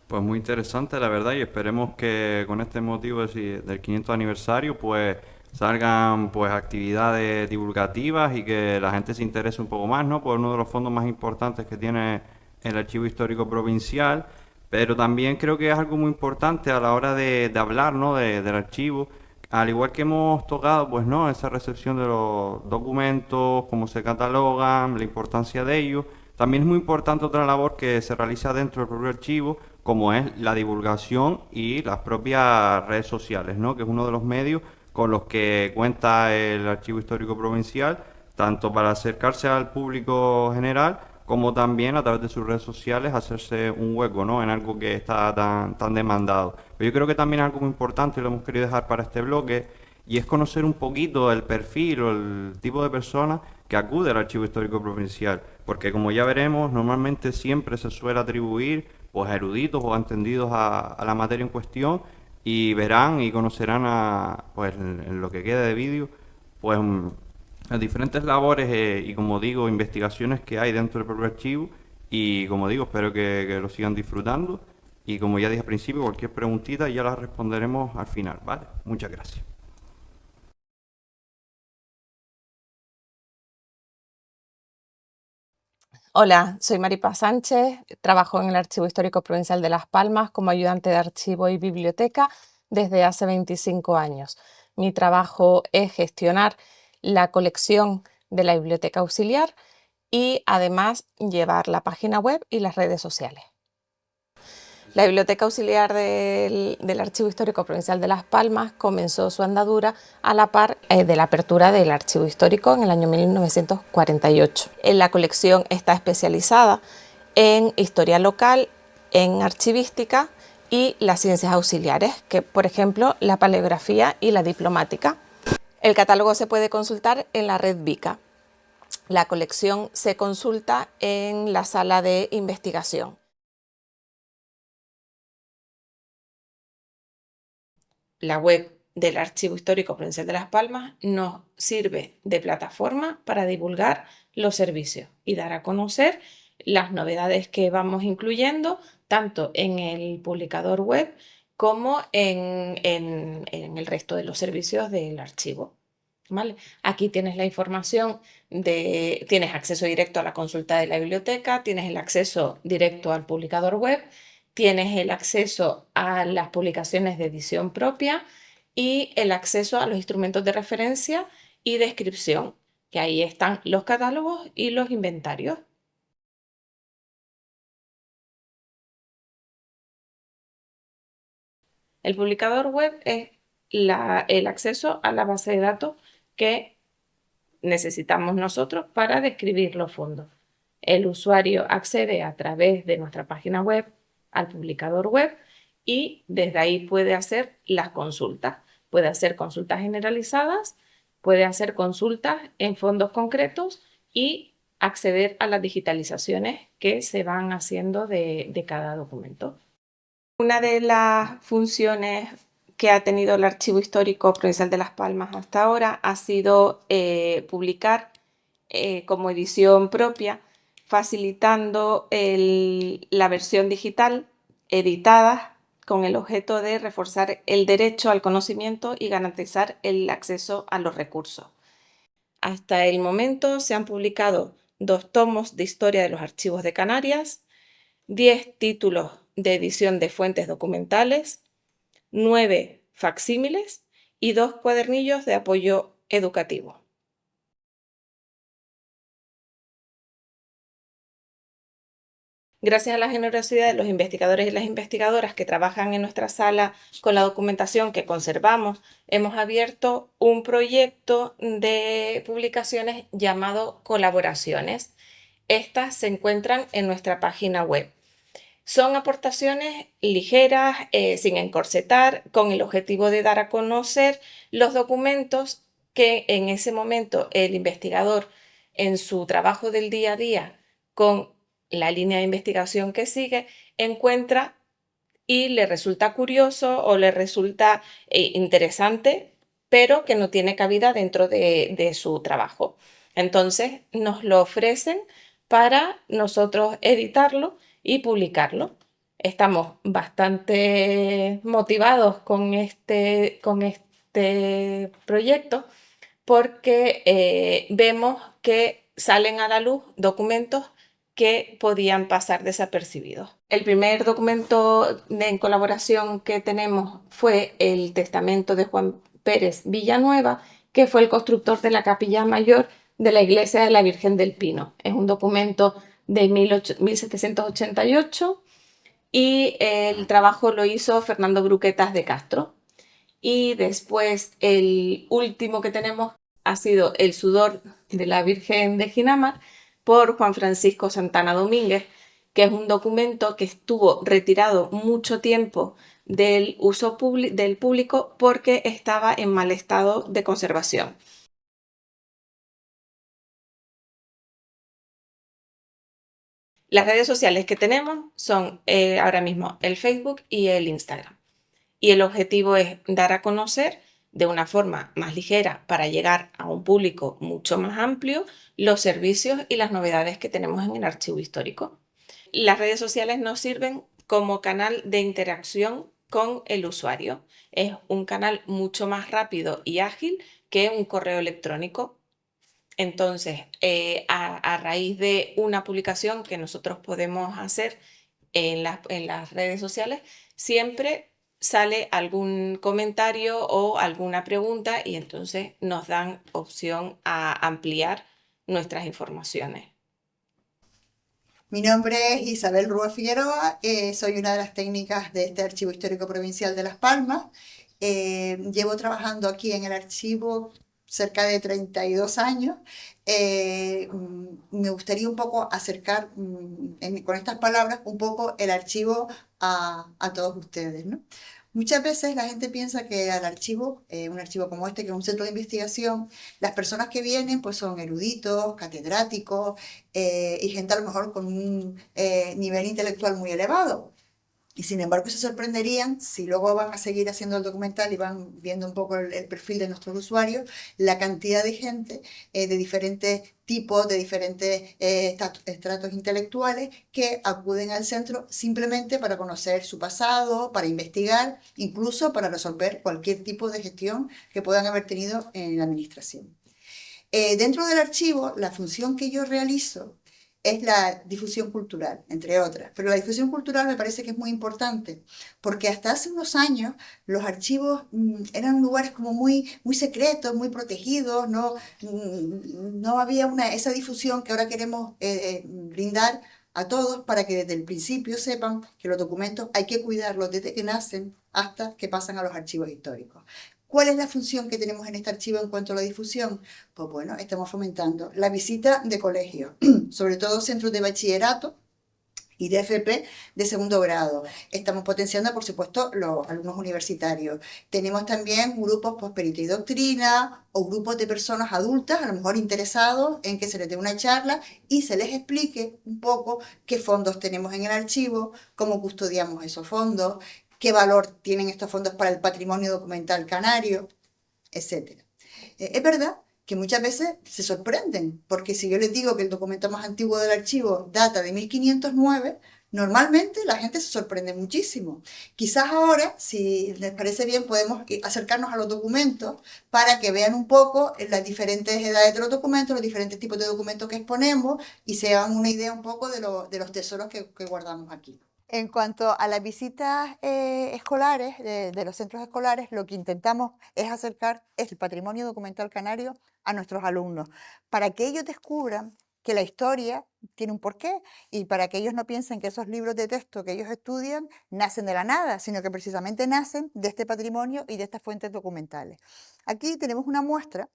Pues muy interesante, la verdad, y esperemos que con este motivo del 500 aniversario, pues salgan pues actividades divulgativas y que la gente se interese un poco más, ¿no? Por uno de los fondos más importantes que tiene el Archivo Histórico Provincial, pero también creo que es algo muy importante a la hora de hablar, ¿no? Del archivo, al igual que hemos tocado, pues, ¿no? Esa recepción de los documentos, cómo se catalogan, la importancia de ellos. También es muy importante otra labor que se realiza dentro del propio archivo, como es la divulgación y las propias redes sociales, ¿no? Que es uno de los medios con los que cuenta el Archivo Histórico Provincial, tanto para acercarse al público general, como también a través de sus redes sociales hacerse un hueco, ¿no? En algo que está tan demandado. Pero yo creo que también es algo muy importante y lo hemos querido dejar para este bloque, y es conocer un poquito el perfil o el tipo de persona que acude al Archivo Histórico Provincial, porque como ya veremos, normalmente siempre se suele atribuir pues a eruditos o a entendidos a la materia en cuestión, y verán y conocerán pues en lo que queda de vídeo pues las diferentes labores y como digo, investigaciones que hay dentro del propio archivo, y como digo, espero que lo sigan disfrutando, y como ya dije al principio, cualquier preguntita ya la responderemos al final, ¿vale? Muchas gracias. Hola, soy Maripa Sánchez, trabajo en el Archivo Histórico Provincial de Las Palmas como ayudante de archivo y biblioteca desde hace 25 años. Mi trabajo es gestionar la colección de la biblioteca auxiliar y además llevar la página web y las redes sociales. La Biblioteca Auxiliar del Archivo Histórico Provincial de Las Palmas comenzó su andadura a la par de la apertura del Archivo Histórico en el año 1948. La colección está especializada en historia local, en archivística y las ciencias auxiliares, que por ejemplo la paleografía y la diplomática. El catálogo se puede consultar en la red Vica. La colección se consulta en la sala de investigación. La web del Archivo Histórico Provincial de Las Palmas nos sirve de plataforma para divulgar los servicios y dar a conocer las novedades que vamos incluyendo tanto en el publicador web como en el resto de los servicios del archivo. ¿Vale? Aquí tienes la información tienes acceso directo a la consulta de la biblioteca, tienes el acceso directo al publicador web, tienes el acceso a las publicaciones de edición propia y el acceso a los instrumentos de referencia y descripción, que ahí están los catálogos y los inventarios. El publicador web es el acceso a la base de datos que necesitamos nosotros para describir los fondos. El usuario accede a través de nuestra página web al publicador web y desde ahí puede hacer las consultas. Puede hacer consultas generalizadas, puede hacer consultas en fondos concretos y acceder a las digitalizaciones que se van haciendo de cada documento. Una de las funciones que ha tenido el Archivo Histórico Provincial de Las Palmas hasta ahora ha sido publicar como edición propia, facilitando la versión digital editada con el objeto de reforzar el derecho al conocimiento y garantizar el acceso a los recursos. Hasta el momento se han publicado 2 tomos de historia de los archivos de Canarias, 10 títulos de edición de fuentes documentales, 9 facsímiles y 2 cuadernillos de apoyo educativo. Gracias a la generosidad de los investigadores y las investigadoras que trabajan en nuestra sala con la documentación que conservamos, hemos abierto un proyecto de publicaciones llamado Colaboraciones. Estas se encuentran en nuestra página web. Son aportaciones ligeras, sin encorsetar, con el objetivo de dar a conocer los documentos que en ese momento el investigador, en su trabajo del día a día, con la línea de investigación que sigue, encuentra y le resulta curioso o le resulta interesante, pero que no tiene cabida dentro de su trabajo. Entonces nos lo ofrecen para nosotros editarlo y publicarlo. Estamos bastante motivados con este proyecto porque vemos que salen a la luz documentos que podían pasar desapercibidos. El primer documento en colaboración que tenemos fue el testamento de Juan Pérez Villanueva, que fue el constructor de la capilla mayor de la iglesia de la Virgen del Pino. Es un documento de 1788 y el trabajo lo hizo Fernando Bruquetas de Castro. Y después el último que tenemos ha sido El sudor de la Virgen de Ginamar por Juan Francisco Santana Domínguez, que es un documento que estuvo retirado mucho tiempo del uso del público porque estaba en mal estado de conservación. Las redes sociales que tenemos son ahora mismo el Facebook y el Instagram. Y el objetivo es dar a conocer de una forma más ligera para llegar a un público mucho más amplio los servicios y las novedades que tenemos en el archivo histórico. Las redes sociales nos sirven como canal de interacción con el usuario. Es un canal mucho más rápido y ágil que un correo electrónico. Entonces, a raíz de una publicación que nosotros podemos hacer en las redes sociales, siempre sale algún comentario o alguna pregunta y entonces nos dan opción a ampliar nuestras informaciones. Mi nombre es Isabel Rúa Figueroa, soy una de las técnicas de este Archivo Histórico Provincial de Las Palmas. Llevo trabajando aquí en el archivo cerca de 32 años. Me gustaría un poco acercar con estas palabras un poco el archivo a todos ustedes, ¿no? Muchas veces la gente piensa que al archivo, un archivo como este, que es un centro de investigación, las personas que vienen pues son eruditos, catedráticos y gente a lo mejor con un nivel intelectual muy elevado. Y sin embargo se sorprenderían si luego van a seguir haciendo el documental y van viendo un poco el perfil de nuestros usuarios, la cantidad de gente de diferentes tipos, de diferentes estratos intelectuales que acuden al centro simplemente para conocer su pasado, para investigar, incluso para resolver cualquier tipo de gestión que puedan haber tenido en la administración. Dentro del archivo, la función que yo realizo es la difusión cultural, entre otras. Pero la difusión cultural me parece que es muy importante, porque hasta hace unos años los archivos eran lugares como muy secretos, muy protegidos, no había esa difusión que ahora queremos brindar a todos para que desde el principio sepan que los documentos hay que cuidarlos desde que nacen hasta que pasan a los archivos históricos. ¿Cuál es la función que tenemos en este archivo en cuanto a la difusión? Pues bueno, estamos fomentando la visita de colegios, sobre todo centros de bachillerato y de FP de segundo grado. Estamos potenciando, por supuesto, los alumnos universitarios. Tenemos también grupos Prosperidad y Doctrina o grupos de personas adultas, a lo mejor interesados en que se les dé una charla y se les explique un poco qué fondos tenemos en el archivo, cómo custodiamos esos fondos, qué valor tienen estos fondos para el patrimonio documental canario, etc. Es verdad que muchas veces se sorprenden, porque si yo les digo que el documento más antiguo del archivo data de 1509, normalmente la gente se sorprende muchísimo. Quizás ahora, si les parece bien, podemos acercarnos a los documentos para que vean un poco las diferentes edades de los documentos, los diferentes tipos de documentos que exponemos y se hagan una idea un poco de los tesoros que guardamos aquí. En cuanto a las visitas escolares, de los centros escolares, lo que intentamos es acercar el patrimonio documental canario a nuestros alumnos, para que ellos descubran que la historia tiene un porqué y para que ellos no piensen que esos libros de texto que ellos estudian nacen de la nada, sino que precisamente nacen de este patrimonio y de estas fuentes documentales. Aquí tenemos una muestra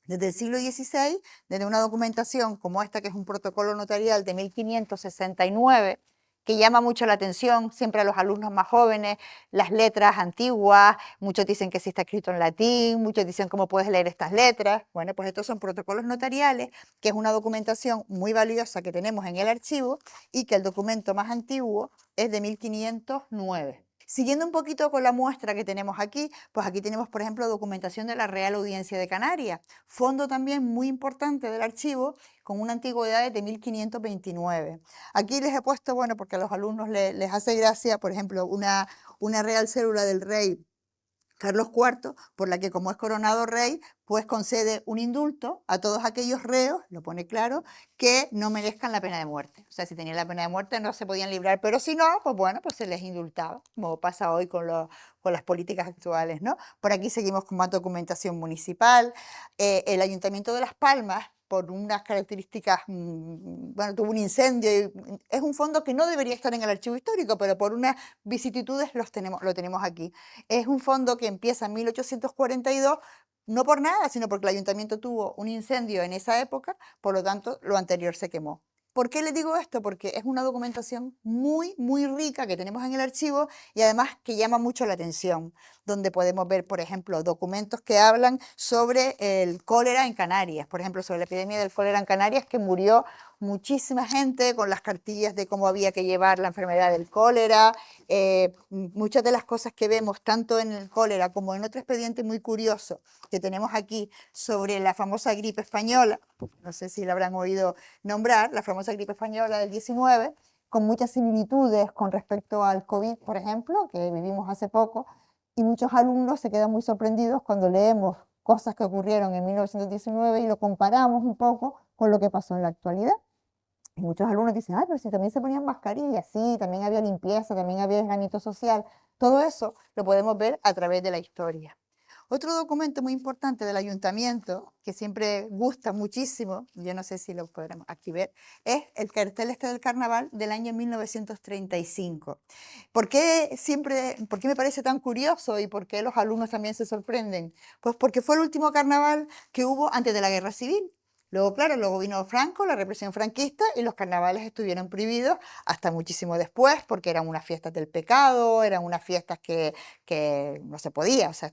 desde el siglo XVI, desde una documentación como esta, que es un protocolo notarial de 1569, que llama mucho la atención siempre a los alumnos más jóvenes, las letras antiguas, muchos dicen que sí está escrito en latín, muchos dicen cómo puedes leer estas letras. Bueno, pues estos son protocolos notariales, que es una documentación muy valiosa que tenemos en el archivo y que el documento más antiguo es de 1509. Siguiendo un poquito con la muestra que tenemos aquí, pues aquí tenemos, por ejemplo, documentación de la Real Audiencia de Canarias, fondo también muy importante del archivo, con una antigüedad de 1529. Aquí les he puesto, bueno, porque a los alumnos les hace gracia, por ejemplo, una real cédula del rey Carlos IV, por la que, como es coronado rey, pues concede un indulto a todos aquellos reos, lo pone claro, que no merezcan la pena de muerte. O sea, si tenían la pena de muerte no se podían librar, pero si no, pues bueno, pues se les indultaba, como pasa hoy con las políticas actuales, ¿no? Por aquí seguimos con más documentación municipal. El Ayuntamiento de Las Palmas, por unas características, bueno, tuvo un incendio, y es un fondo que no debería estar en el archivo histórico, pero por unas vicisitudes lo tenemos aquí. Es un fondo que empieza en 1842, no por nada, sino porque el ayuntamiento tuvo un incendio en esa época, por lo tanto, lo anterior se quemó. ¿Por qué les digo esto? Porque es una documentación muy, muy rica que tenemos en el archivo y además que llama mucho la atención, donde podemos ver, por ejemplo, documentos que hablan sobre el cólera en Canarias, por ejemplo, sobre la epidemia del cólera en Canarias, que murió muchísima gente con las cartillas de cómo había que llevar la enfermedad del cólera. Muchas de las cosas que vemos, tanto en el cólera como en otro expediente muy curioso que tenemos aquí sobre la famosa gripe española, no sé si la habrán oído nombrar, la famosa gripe española del 19, con muchas similitudes con respecto al COVID, por ejemplo, que vivimos hace poco, y muchos alumnos se quedan muy sorprendidos cuando leemos cosas que ocurrieron en 1919 y lo comparamos un poco con lo que pasó en la actualidad. Y muchos alumnos dicen, ah, pero si también se ponían mascarillas, sí, también había limpieza, también había aislamiento social. Todo eso lo podemos ver a través de la historia. Otro documento muy importante del ayuntamiento, que siempre gusta muchísimo, yo no sé si lo podremos aquí ver, es el cartel del carnaval del año 1935. ¿Por qué me parece tan curioso y por qué los alumnos también se sorprenden? Pues porque fue el último carnaval que hubo antes de la Guerra Civil. Luego, claro, luego vino Franco, la represión franquista, y los carnavales estuvieron prohibidos hasta muchísimo después, porque eran unas fiestas del pecado, eran unas fiestas que no se podía, o sea,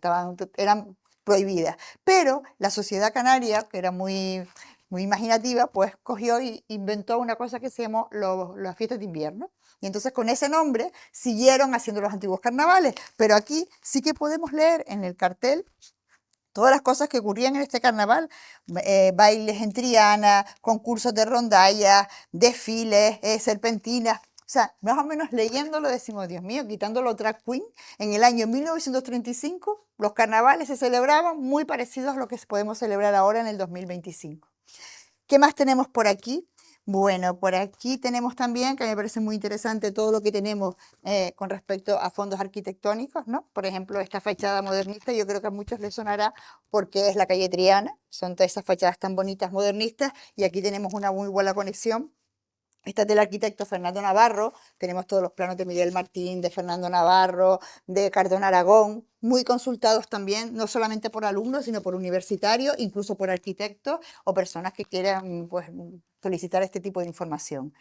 eran prohibidas. Pero la sociedad canaria, que era muy, muy imaginativa, pues cogió e inventó una cosa que se llamó las fiestas de invierno. Y entonces con ese nombre siguieron haciendo los antiguos carnavales. Pero aquí sí que podemos leer en el cartel todas las cosas que ocurrían en este carnaval, bailes en Triana, concursos de rondallas, desfiles, serpentinas. O sea, más o menos leyéndolo decimos, Dios mío, quitándolo drag queen, en el año 1935 los carnavales se celebraban muy parecidos a lo que podemos celebrar ahora en el 2025. ¿Qué más tenemos por aquí? Bueno, por aquí tenemos también, que me parece muy interesante, todo lo que tenemos con respecto a fondos arquitectónicos, ¿no? Por ejemplo, esta fachada modernista, yo creo que a muchos les sonará porque es la calle Triana, son todas esas fachadas tan bonitas modernistas, y aquí tenemos una muy buena conexión. Esta es del arquitecto Fernando Navarro, tenemos todos los planos de Miguel Martín, de Fernando Navarro, de Cardona Aragón, muy consultados también, no solamente por alumnos, sino por universitarios, incluso por arquitectos o personas que quieran, pues, solicitar este tipo de información.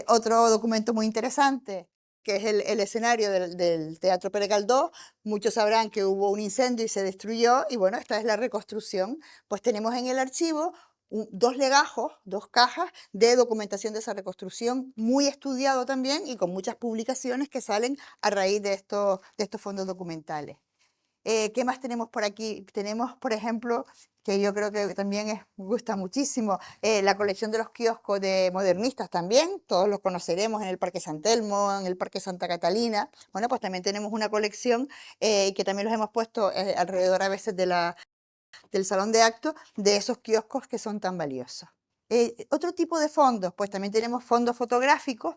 Otro documento muy interesante, que es el escenario del Teatro Pere Galdós. Muchos sabrán que hubo un incendio y se destruyó, y bueno, esta es la reconstrucción. Pues tenemos en el archivo dos legajos, dos cajas de documentación de esa reconstrucción, muy estudiado también y con muchas publicaciones que salen a raíz de estos fondos documentales. ¿Qué más tenemos por aquí? Tenemos, por ejemplo, que yo creo que también me gusta muchísimo, la colección de los kioscos de modernistas también, todos los conoceremos en el Parque San Telmo, en el Parque Santa Catalina. Bueno, pues también tenemos una colección que también los hemos puesto alrededor a veces del salón de actos, de esos kioscos que son tan valiosos. Otro tipo de fondos, pues también tenemos fondos fotográficos.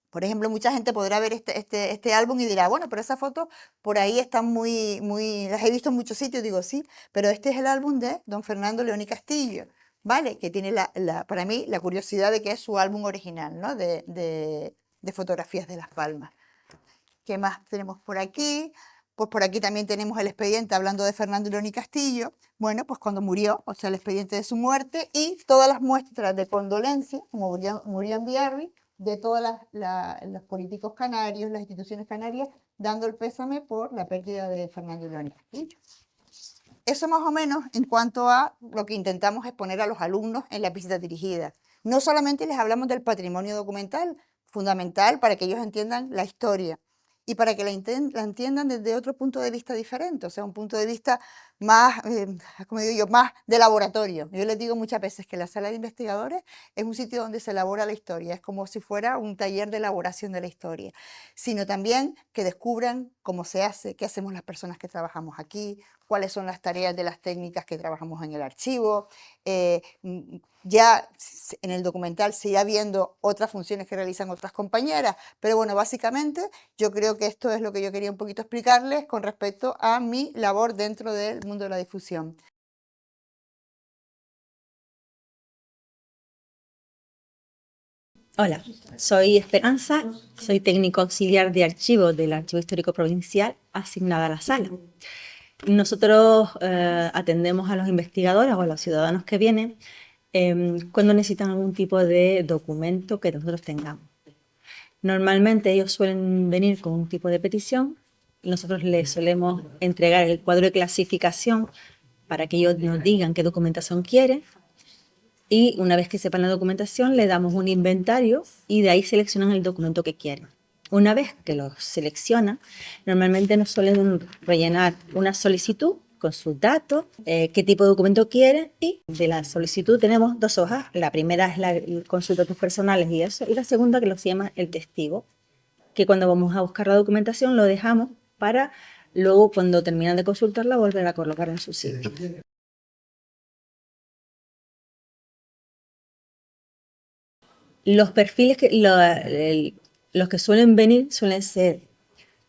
Por ejemplo, mucha gente podrá ver este álbum y dirá, bueno, pero esas fotos por ahí están muy, las he visto en muchos sitios. Digo, sí, pero este es el álbum de don Fernando León y Castillo, ¿vale? Que tiene para mí la curiosidad de que es su álbum original, ¿no? De fotografías de Las Palmas. ¿Qué más tenemos por aquí? Pues por aquí también tenemos el expediente hablando de Fernando León y Castillo. Bueno, pues cuando murió, o sea, el expediente de su muerte y todas las muestras de condolencia, como murió en Biarritz, de todos los políticos canarios, las instituciones canarias, dando el pésame por la pérdida de Fernando León y Castillo. Eso más o menos en cuanto a lo que intentamos exponer a los alumnos en la visita dirigida. No solamente les hablamos del patrimonio documental, fundamental para que ellos entiendan la historia y para que la entiendan desde otro punto de vista diferente, o sea, un punto de vista más, como digo yo, más de laboratorio. Yo les digo muchas veces que la sala de investigadores es un sitio donde se elabora la historia, es como si fuera un taller de elaboración de la historia, sino también que descubran cómo se hace, qué hacemos las personas que trabajamos aquí, cuáles son las tareas de las técnicas que trabajamos en el archivo. Ya en el documental se irá viendo otras funciones que realizan otras compañeras, pero bueno, básicamente yo creo que esto es lo que yo quería un poquito explicarles con respecto a mi labor dentro del mundo de la difusión. Hola, soy Esperanza, soy técnico auxiliar de archivo del Archivo Histórico Provincial asignada a la sala. Nosotros atendemos a los investigadores o a los ciudadanos que vienen cuando necesitan algún tipo de documento que nosotros tengamos. Normalmente ellos suelen venir con un tipo de petición, nosotros les solemos entregar el cuadro de clasificación para que ellos nos digan qué documentación quieren y una vez que sepan la documentación le damos un inventario y de ahí seleccionan el documento que quieren. Una vez que lo seleccionan, normalmente nos suelen rellenar una solicitud con sus datos, qué tipo de documento quieren y de la solicitud tenemos 2 hojas. La primera es con sus datos personales y eso, y la segunda que lo se llama el testigo, que cuando vamos a buscar la documentación lo dejamos para luego cuando terminan de consultarla volver a colocar en su sitio. Los perfiles, los que suelen venir suelen ser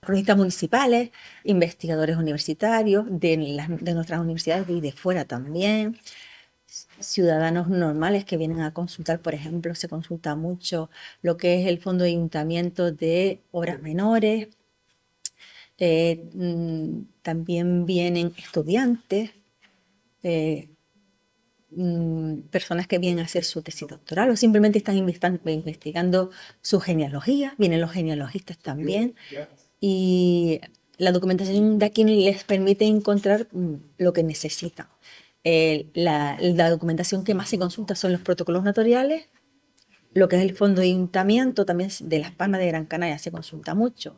cronistas municipales, investigadores universitarios de nuestras universidades y de fuera también, ciudadanos normales que vienen a consultar, por ejemplo, se consulta mucho lo que es el Fondo de Ayuntamiento de Obras Menores, también vienen estudiantes, personas que vienen a hacer su tesis doctoral o simplemente están investigando su genealogía, vienen los genealogistas también y la documentación de aquí les permite encontrar lo que necesitan. La documentación que más se consulta son los protocolos notariales, lo que es el Fondo de Ayuntamiento también de Las Palmas de Gran Canaria se consulta mucho.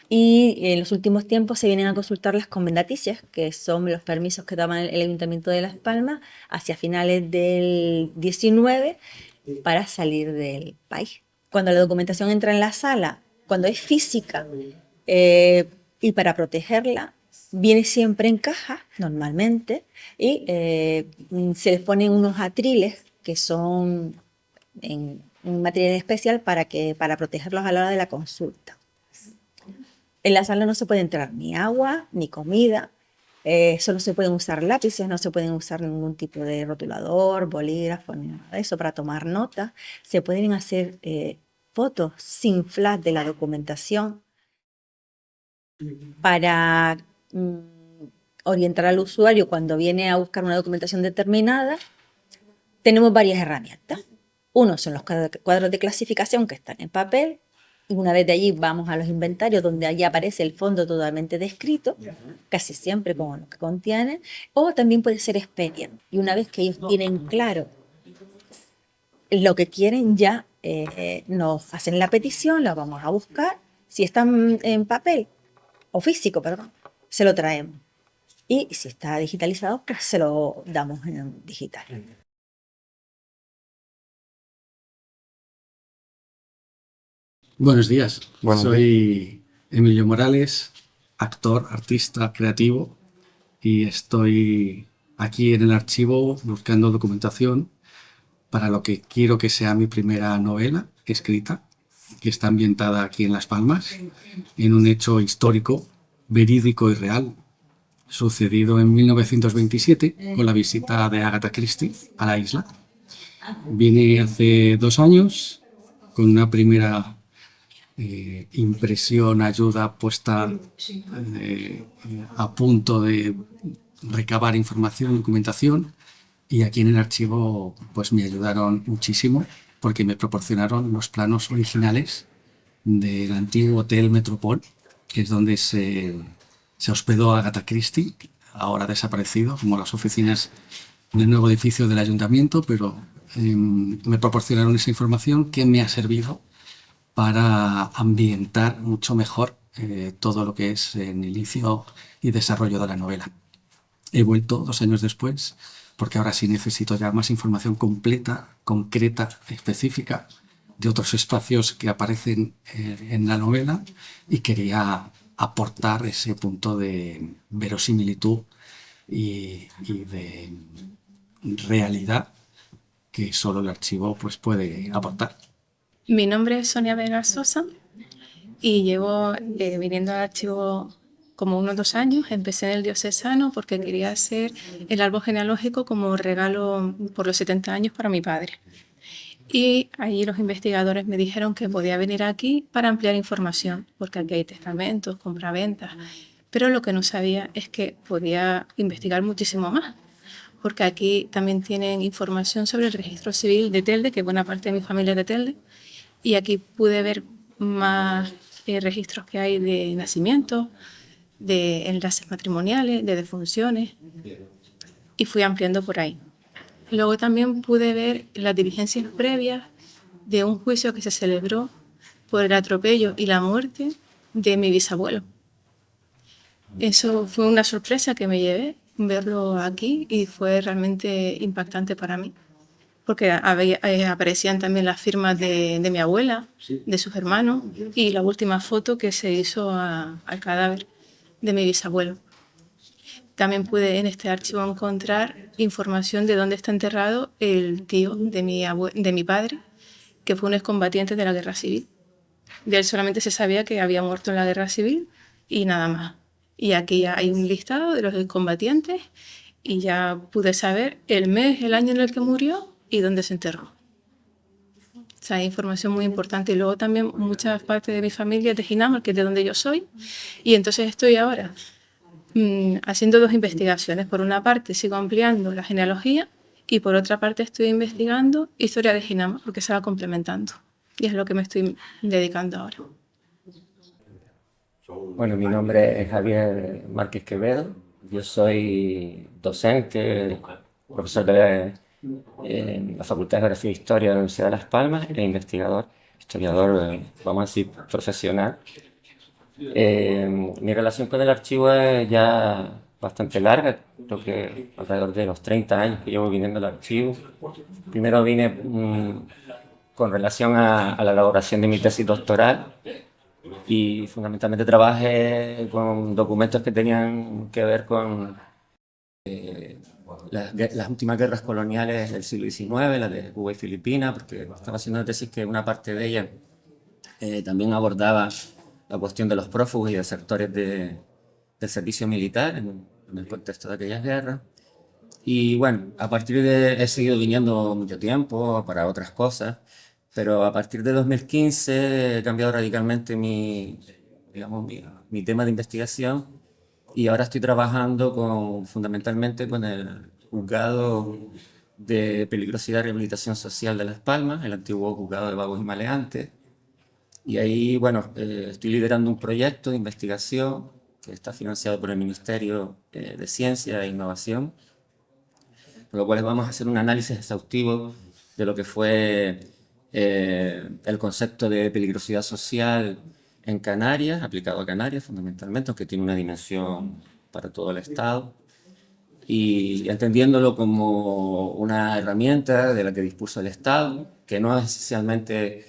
Y en los últimos tiempos se vienen a consultar las comendaticias, que son los permisos que daban el Ayuntamiento de Las Palmas hacia finales del 19 para salir del país. Cuando la documentación entra en la sala, cuando es física y para protegerla, viene siempre en caja, normalmente, y se les ponen unos atriles que son en un material especial para protegerlos a la hora de la consulta. En la sala no se puede entrar ni agua, ni comida, solo se pueden usar lápices, no se pueden usar ningún tipo de rotulador, bolígrafo, ni nada de eso para tomar notas. Se pueden hacer fotos sin flash de la documentación para orientar al usuario cuando viene a buscar una documentación determinada. Tenemos varias herramientas. Uno son los cuadros de clasificación que están en papel. Y una vez de allí vamos a los inventarios donde allí aparece el fondo totalmente descrito, casi siempre con lo que contiene, o también puede ser expediente. Y una vez que ellos tienen claro lo que quieren, ya nos hacen la petición, la vamos a buscar. Si están en papel, o físico, perdón, se lo traemos. Y si está digitalizado, pues se lo damos en digital. Buenos días, Buenos soy Emilio Morales, actor, artista, creativo y estoy aquí en el archivo buscando documentación para lo que quiero que sea mi primera novela escrita, que está ambientada aquí en Las Palmas, en un hecho histórico, verídico y real, sucedido en 1927 con la visita de Agatha Christie a la isla. Vine hace 2 años con una primera impresión, ayuda puesta a punto de recabar información, documentación, y aquí en el archivo pues me ayudaron muchísimo porque me proporcionaron los planos originales del antiguo Hotel Metropol, que es donde se hospedó Agatha Christie, ahora desaparecido, como las oficinas del nuevo edificio del ayuntamiento, pero me proporcionaron esa información que me ha servido para ambientar mucho mejor todo lo que es el inicio y desarrollo de la novela. He vuelto 2 años después, porque ahora sí necesito ya más información completa, concreta, específica, de otros espacios que aparecen en la novela, y quería aportar ese punto de verosimilitud y de realidad que solo el archivo pues, puede aportar. Mi nombre es Sonia Vega Sosa y llevo viniendo al archivo como unos 2 años. Empecé en el diocesano porque quería hacer el árbol genealógico como regalo por los 70 años para mi padre. Y allí los investigadores me dijeron que podía venir aquí para ampliar información, porque aquí hay testamentos, compraventas. Pero lo que no sabía es que podía investigar muchísimo más, porque aquí también tienen información sobre el registro civil de Telde, que buena parte de mi familia es de Telde, y aquí pude ver más registros que hay de nacimientos, de enlaces matrimoniales, de defunciones, y fui ampliando por ahí. Luego también pude ver las diligencias previas de un juicio que se celebró por el atropello y la muerte de mi bisabuelo. Eso fue una sorpresa que me llevé, verlo aquí, y fue realmente impactante para mí, porque aparecían también las firmas de mi abuela, de sus hermanos, y la última foto que se hizo al cadáver de mi bisabuelo. También pude en este archivo encontrar información de dónde está enterrado el tío de mi padre, que fue un excombatiente de la Guerra Civil. De él solamente se sabía que había muerto en la Guerra Civil y nada más. Y aquí ya hay un listado de los excombatientes y ya pude saber el mes, el año en el que murió y dónde se enterró. O sea, hay información muy importante. Y luego también muchas partes de mi familia es de Ginamar, que es de donde yo soy. Y entonces estoy ahora haciendo 2 investigaciones. Por una parte sigo ampliando la genealogía y por otra parte estoy investigando historia de Ginamar, porque se va complementando. Y es lo que me estoy dedicando ahora. Bueno, mi nombre es Javier Márquez Quevedo. Yo soy docente, profesor de la Facultad de Geografía e Historia de la Universidad de Las Palmas e investigador, historiador, vamos a decir, profesional. Mi relación con el archivo es ya bastante larga, creo que alrededor de los 30 años que llevo viniendo al archivo. Primero vine con relación a la elaboración de mi tesis doctoral y fundamentalmente trabajé con documentos que tenían que ver con las últimas guerras coloniales del siglo XIX, las de Cuba y Filipinas, porque estaba haciendo una tesis que una parte de ella también abordaba la cuestión de los prófugos y desertores del servicio militar en el contexto de aquellas guerras. Y bueno, a partir de he seguido viniendo mucho tiempo para otras cosas, pero a partir de 2015 he cambiado radicalmente mi tema de investigación y ahora estoy trabajando fundamentalmente con el Juzgado de Peligrosidad y Rehabilitación Social de Las Palmas, el antiguo Juzgado de Vagos y Maleantes. Y ahí, bueno, estoy liderando un proyecto de investigación que está financiado por el Ministerio de Ciencia e Innovación, por lo cual vamos a hacer un análisis exhaustivo de lo que fue el concepto de peligrosidad social en Canarias, aplicado a Canarias fundamentalmente, aunque tiene una dimensión para todo el Estado, y entendiéndolo como una herramienta de la que dispuso el Estado, que no es esencialmente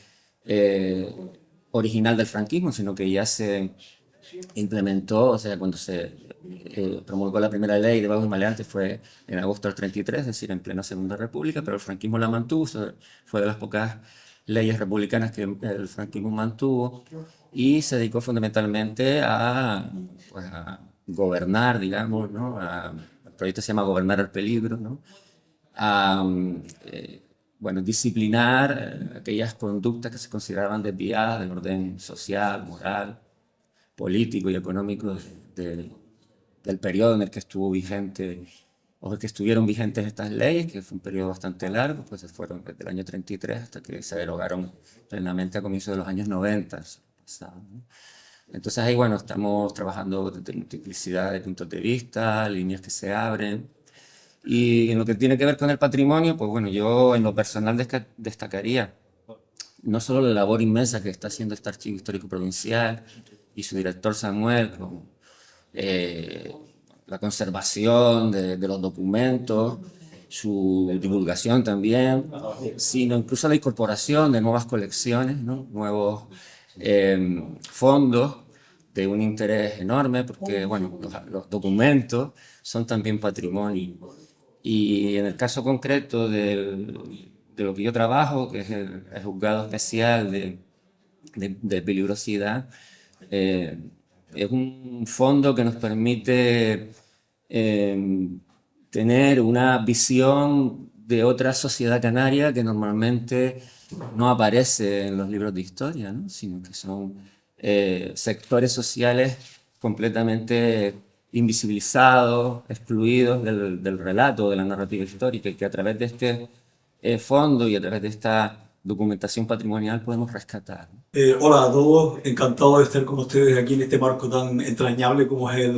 original del franquismo, sino que ya se implementó, o sea, cuando se promulgó la primera ley de Vagos y Maleantes fue en agosto del 33, es decir, en plena Segunda República, pero el franquismo la mantuvo, fue de las pocas leyes republicanas que el franquismo mantuvo, y se dedicó fundamentalmente a gobernar, digamos, ¿no? El proyecto se llama Gobernar el Peligro, ¿no? A bueno, disciplinar aquellas conductas que se consideraban desviadas del orden social, moral, político y económico del periodo en el que estuvo vigente o que estuvieron vigentes estas leyes, que fue un periodo bastante largo, pues se fueron desde el año 33 hasta que se derogaron plenamente a comienzos de los años 90. ¿No? Entonces ahí, bueno, estamos trabajando desde multiplicidad de puntos de vista, líneas que se abren. Y en lo que tiene que ver con el patrimonio, pues bueno, yo en lo personal destacaría no solo la labor inmensa que está haciendo este Archivo Histórico Provincial y su director Samuel, con la conservación de los documentos, su divulgación también, sino incluso la incorporación de nuevas colecciones, ¿no? Nuevos fondos de un interés enorme, porque bueno, los documentos son también patrimonio. Y en el caso concreto de lo que yo trabajo, que es el Juzgado Especial de Peligrosidad, es un fondo que nos permite tener una visión de otra sociedad canaria que normalmente no aparece en los libros de historia, ¿no? Sino que son sectores sociales completamente invisibilizados, excluidos del relato, de la narrativa histórica, y que a través de este fondo y a través de esta documentación patrimonial podemos rescatar. Hola a todos, encantado de estar con ustedes aquí en este marco tan entrañable como es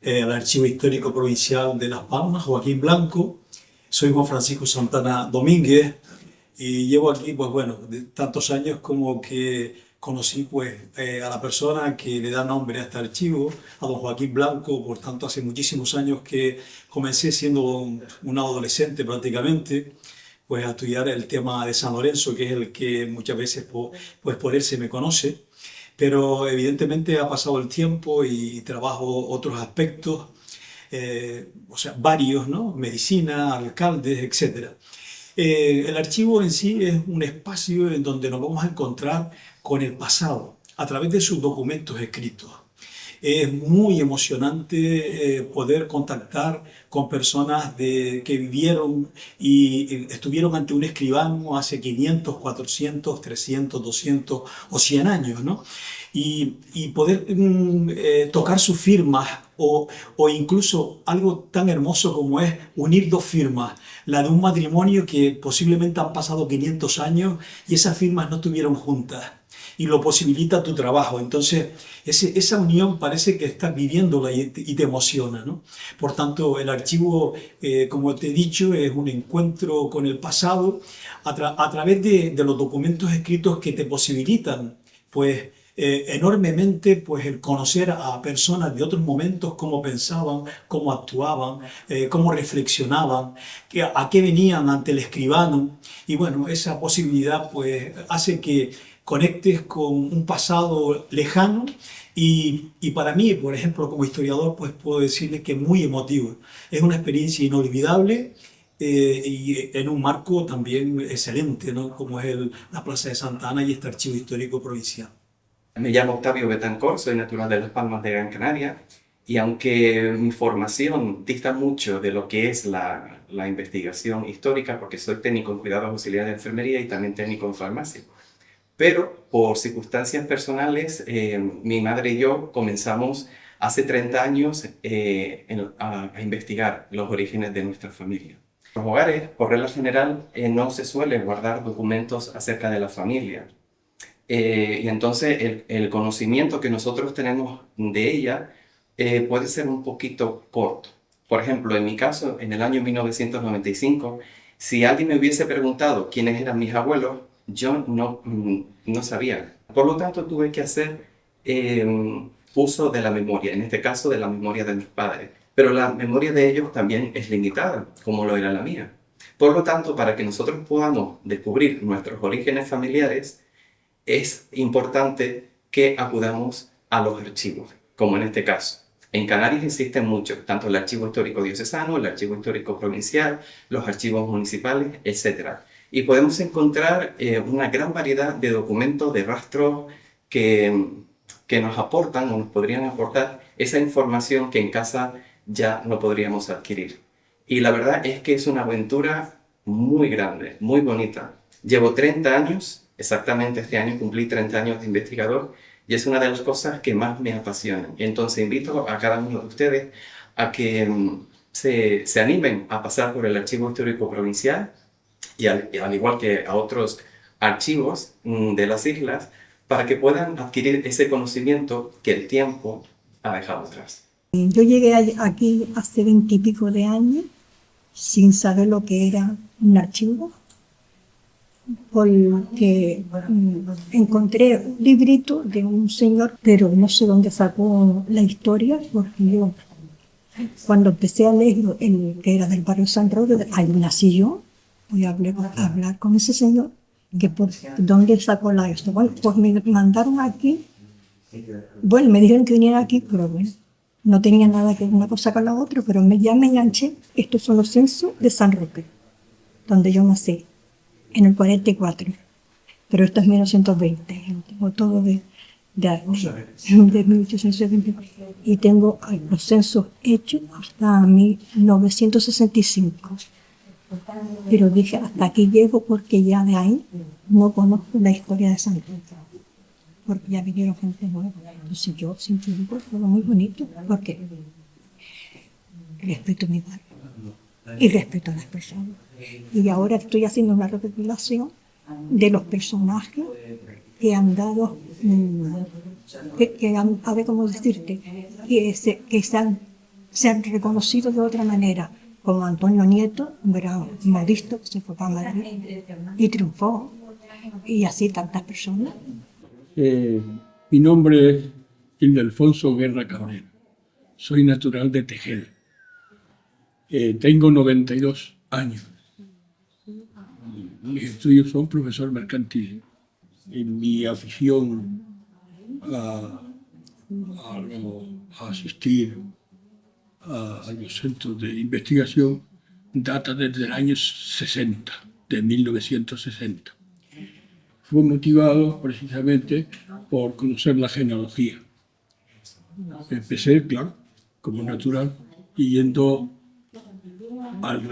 el Archivo Histórico Provincial de Las Palmas, Joaquín Blanco. Soy Juan Francisco Santana Domínguez y llevo aquí, pues bueno, de tantos años como que conocí pues a la persona que le da nombre a este archivo, a don Joaquín Blanco. Por tanto, hace muchísimos años que comencé siendo un adolescente prácticamente, pues a estudiar el tema de San Lorenzo, que es el que muchas veces pues por él se me conoce. Pero evidentemente ha pasado el tiempo y trabajo otros aspectos, o sea, varios, ¿no? Medicina, alcaldes, etc. El archivo en sí es un espacio en donde nos vamos a encontrar con el pasado a través de sus documentos escritos. Es muy emocionante poder contactar con personas que vivieron y estuvieron ante un escribano hace 500, 400, 300, 200 o 100 años, ¿no? Y poder tocar sus firmas o incluso algo tan hermoso como es unir dos firmas, la de un matrimonio que posiblemente han pasado 500 años y esas firmas no estuvieron juntas, y lo posibilita tu trabajo. Entonces, esa unión parece que estás viviéndola y te emociona, ¿no? Por tanto, el archivo, como te he dicho, es un encuentro con el pasado a través de los documentos escritos que te posibilitan, pues, enormemente, pues, el conocer a personas de otros momentos, cómo pensaban, cómo actuaban, cómo reflexionaban, a qué venían ante el escribano. Y bueno, esa posibilidad pues hace que conectes con un pasado lejano y para mí, por ejemplo, como historiador, pues puedo decirles que es muy emotivo. Es una experiencia inolvidable y en un marco también excelente, ¿no? Como es la Plaza de Santa Ana y este Archivo Histórico Provincial. Me llamo Octavio Betancor, soy natural de Las Palmas de Gran Canaria, y aunque mi formación dista mucho de lo que es la investigación histórica, porque soy técnico en cuidados auxiliares de enfermería y también técnico en farmacia, pero por circunstancias personales, mi madre y yo comenzamos hace 30 años a investigar los orígenes de nuestra familia. En los hogares, por regla general, no se suelen guardar documentos acerca de la familia. Y entonces el conocimiento que nosotros tenemos de ella puede ser un poquito corto. Por ejemplo, en mi caso, en el año 1995, si alguien me hubiese preguntado quiénes eran mis abuelos, yo no sabía. Por lo tanto, tuve que hacer uso de la memoria, en este caso de la memoria de mis padres. Pero la memoria de ellos también es limitada, como lo era la mía. Por lo tanto, para que nosotros podamos descubrir nuestros orígenes familiares, es importante que acudamos a los archivos, como en este caso. En Canarias existen muchos, tanto el Archivo Histórico Diocesano, el Archivo Histórico Provincial, los archivos municipales, etc. Y podemos encontrar una gran variedad de documentos, de rastros que nos aportan o nos podrían aportar esa información que en casa ya no podríamos adquirir. Y la verdad es que es una aventura muy grande, muy bonita. Llevo 30 años, exactamente este año cumplí 30 años de investigador y es una de las cosas que más me apasionan. Entonces invito a cada uno de ustedes a que se animen a pasar por el Archivo Histórico Provincial y al igual que a otros archivos de las islas, para que puedan adquirir ese conocimiento que el tiempo ha dejado atrás. Yo llegué aquí hace 20 y pico de años sin saber lo que era un archivo, porque encontré un librito de un señor, pero no sé dónde sacó la historia, porque yo cuando empecé a leer el que era del barrio San Roque, ahí nací yo, voy a hablar con ese señor, que por dónde sacó la esto. Bueno, pues me mandaron aquí, bueno, me dijeron que viniera aquí, pero bueno, no tenía nada que ver una cosa con la otra, pero ya me enganché. Estos son los censos de San Roque, donde yo nací, en el 44, pero esto es 1920, tengo todo de 1820, y tengo los censos hechos hasta 1965. Pero dije, hasta aquí llego porque ya de ahí no conozco la historia de San Roque, porque ya vinieron gente nueva. Entonces yo siempre digo, todo muy bonito, porque respeto mi barrio y respeto a las personas. Y ahora estoy haciendo una recopilación de los personajes que han dado, a ver cómo decirte, que se han reconocido de otra manera, como Antonio Nieto, un gran modisto que se fue para Madrid y triunfó, y así tantas personas. Mi nombre es Ildefonso Guerra Cabrera. Soy natural de Tejeda. Tengo 92 años. Mis estudios son profesor mercantil. En mi afición a asistir a los centros de investigación data desde el año 60, de 1960. Fue motivado precisamente por conocer la genealogía. Empecé, claro, como natural, yendo al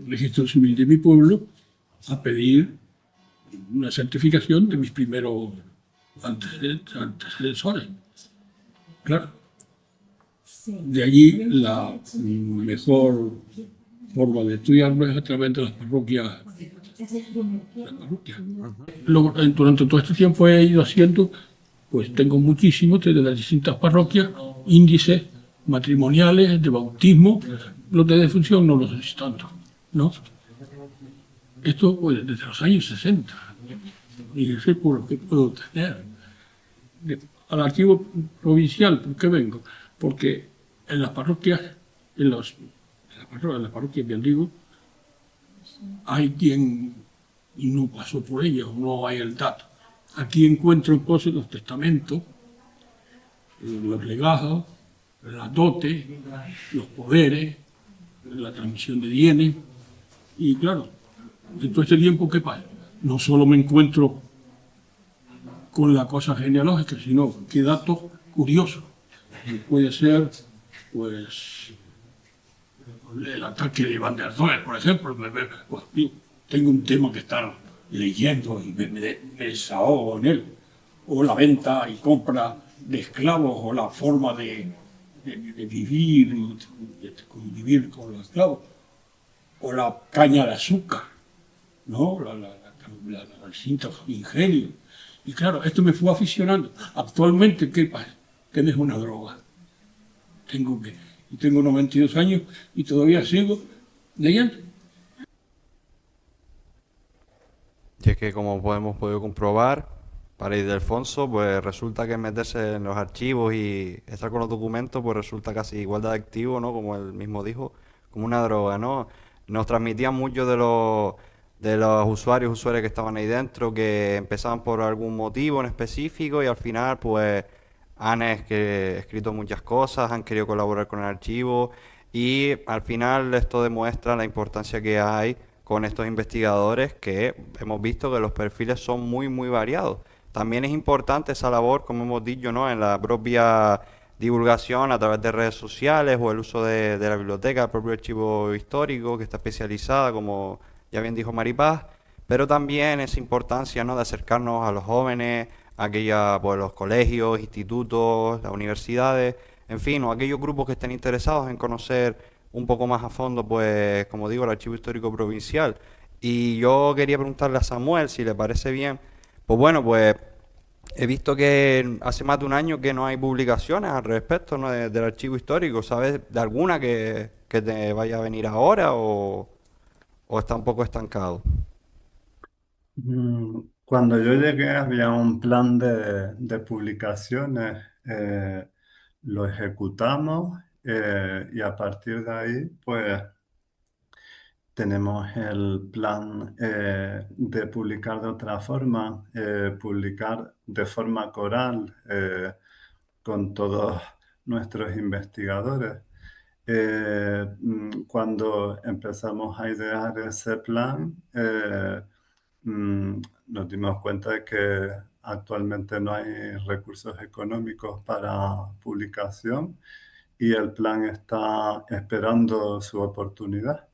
registro civil de mi pueblo a pedir una certificación de mis primeros antecesores. Claro. De allí la mejor forma de estudiarlo es a través de las parroquias. Luego, durante todo este tiempo he ido haciendo, pues tengo muchísimos desde las distintas parroquias, índices matrimoniales, de bautismo, los de defunción no los sé tanto, ¿no? Esto pues, desde los años 60, y sé por lo que puedo tener. Al archivo provincial, ¿por qué vengo? Porque en las parroquias, en las parroquias que digo, hay quien no pasó por ellas, no hay el dato. Aquí encuentro entonces los testamentos, los legados, las dotes, los poderes, la transmisión de bienes. Y claro, en todo este tiempo, ¿qué pasa? No solo me encuentro con la cosa genealógica, sino qué datos curiosos. Puede ser, pues, el ataque de Van der Zoel, por ejemplo. Pues, tengo un tema que estar leyendo y me desahogo en él. O la venta y compra de esclavos, o la forma de vivir, de convivir con los esclavos. O la caña de azúcar, ¿no? La distintos ingenios. Y claro, esto me fue aficionando. Actualmente, ¿qué pasa? Que no es una droga. Tengo 92 años y todavía sigo leyendo. Y es que como hemos podido comprobar, para Ildefonso, pues resulta que meterse en los archivos y estar con los documentos, pues resulta casi igual de adictivo, ¿no? Como él mismo dijo, como una droga, ¿no? Nos transmitían mucho de los usuarios que estaban ahí dentro, que empezaban por algún motivo en específico y al final, pues, han escrito muchas cosas, han querido colaborar con el archivo y al final esto demuestra la importancia que hay con estos investigadores, que hemos visto que los perfiles son muy, muy variados. También es importante esa labor, como hemos dicho, ¿no? En la propia divulgación a través de redes sociales o el uso de la biblioteca, el propio archivo histórico que está especializada, como ya bien dijo Maripaz, pero también esa importancia, ¿no?, de acercarnos a los jóvenes, a pues, los colegios, institutos, las universidades, en fin, o aquellos grupos que estén interesados en conocer un poco más a fondo, pues, como digo, el Archivo Histórico Provincial. Y yo quería preguntarle a Samuel, si le parece bien, pues bueno, pues he visto que hace más de un año que no hay publicaciones al respecto, ¿no?, del archivo histórico. ¿Sabes de alguna que te vaya a venir ahora o está un poco estancado? Cuando yo llegué había un plan de publicaciones, lo ejecutamos y a partir de ahí pues tenemos el plan de publicar de otra forma, publicar de forma coral con todos nuestros investigadores. Cuando empezamos a idear ese plan, nos dimos cuenta de que actualmente no hay recursos económicos para publicación y el plan está esperando su oportunidad.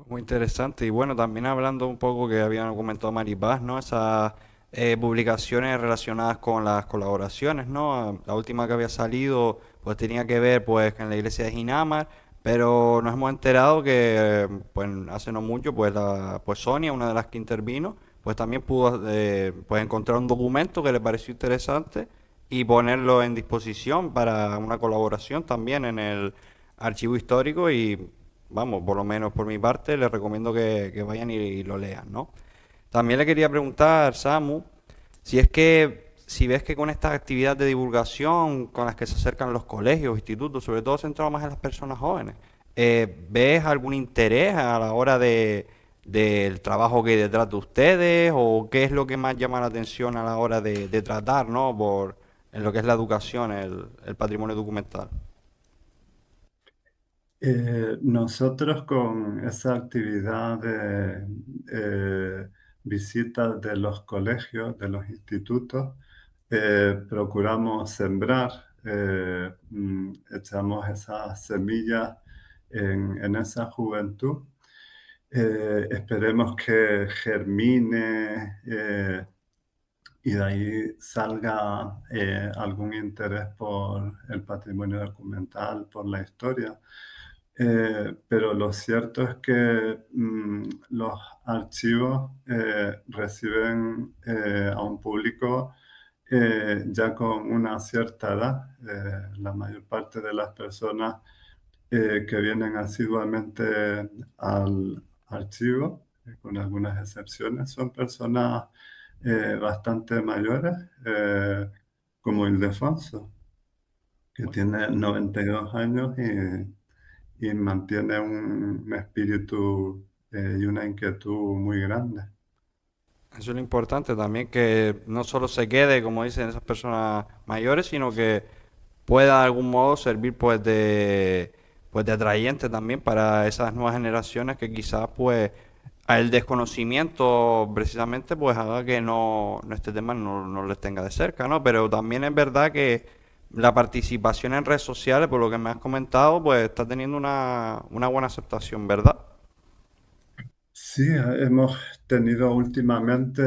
Muy interesante. Y bueno, también hablando un poco que habían comentado Maripaz, ¿no? Esas publicaciones relacionadas con las colaboraciones, ¿no? La última que había salido, pues tenía que ver pues en la iglesia de Ginamar, pero nos hemos enterado que pues hace no mucho, pues Sonia, una de las que intervino, pues también pudo pues encontrar un documento que le pareció interesante y ponerlo en disposición para una colaboración también en el archivo histórico y vamos, por lo menos por mi parte, les recomiendo que vayan y lo lean, ¿no? También le quería preguntar, Samu, si ves que con estas actividades de divulgación con las que se acercan los colegios, institutos, sobre todo centrado más en las personas jóvenes, ¿ves algún interés a la hora del trabajo que hay detrás de ustedes o qué es lo que más llama la atención a la hora de tratar, ¿no?, en lo que es la educación, el patrimonio documental? Nosotros con esa actividad de visitas de los colegios, de los institutos, procuramos sembrar, echamos esas semillas en esa juventud. Esperemos que germine y de ahí salga algún interés por el patrimonio documental, por la historia. Pero lo cierto es que los archivos reciben a un público ya con una cierta edad. La mayor parte de las personas que vienen asiduamente al archivo, con algunas excepciones, son personas bastante mayores, como Ildefonso, que tiene 92 años y mantiene un espíritu y una inquietud muy grande. Eso es lo importante también, que no solo se quede, como dicen esas personas mayores, sino que pueda de algún modo servir pues de atrayente también para esas nuevas generaciones que quizás pues el desconocimiento precisamente pues haga que este tema no les tenga de cerca, ¿no? Pero también es verdad que la participación en redes sociales, por lo que me has comentado, pues está teniendo una buena aceptación, ¿verdad? Sí, hemos tenido últimamente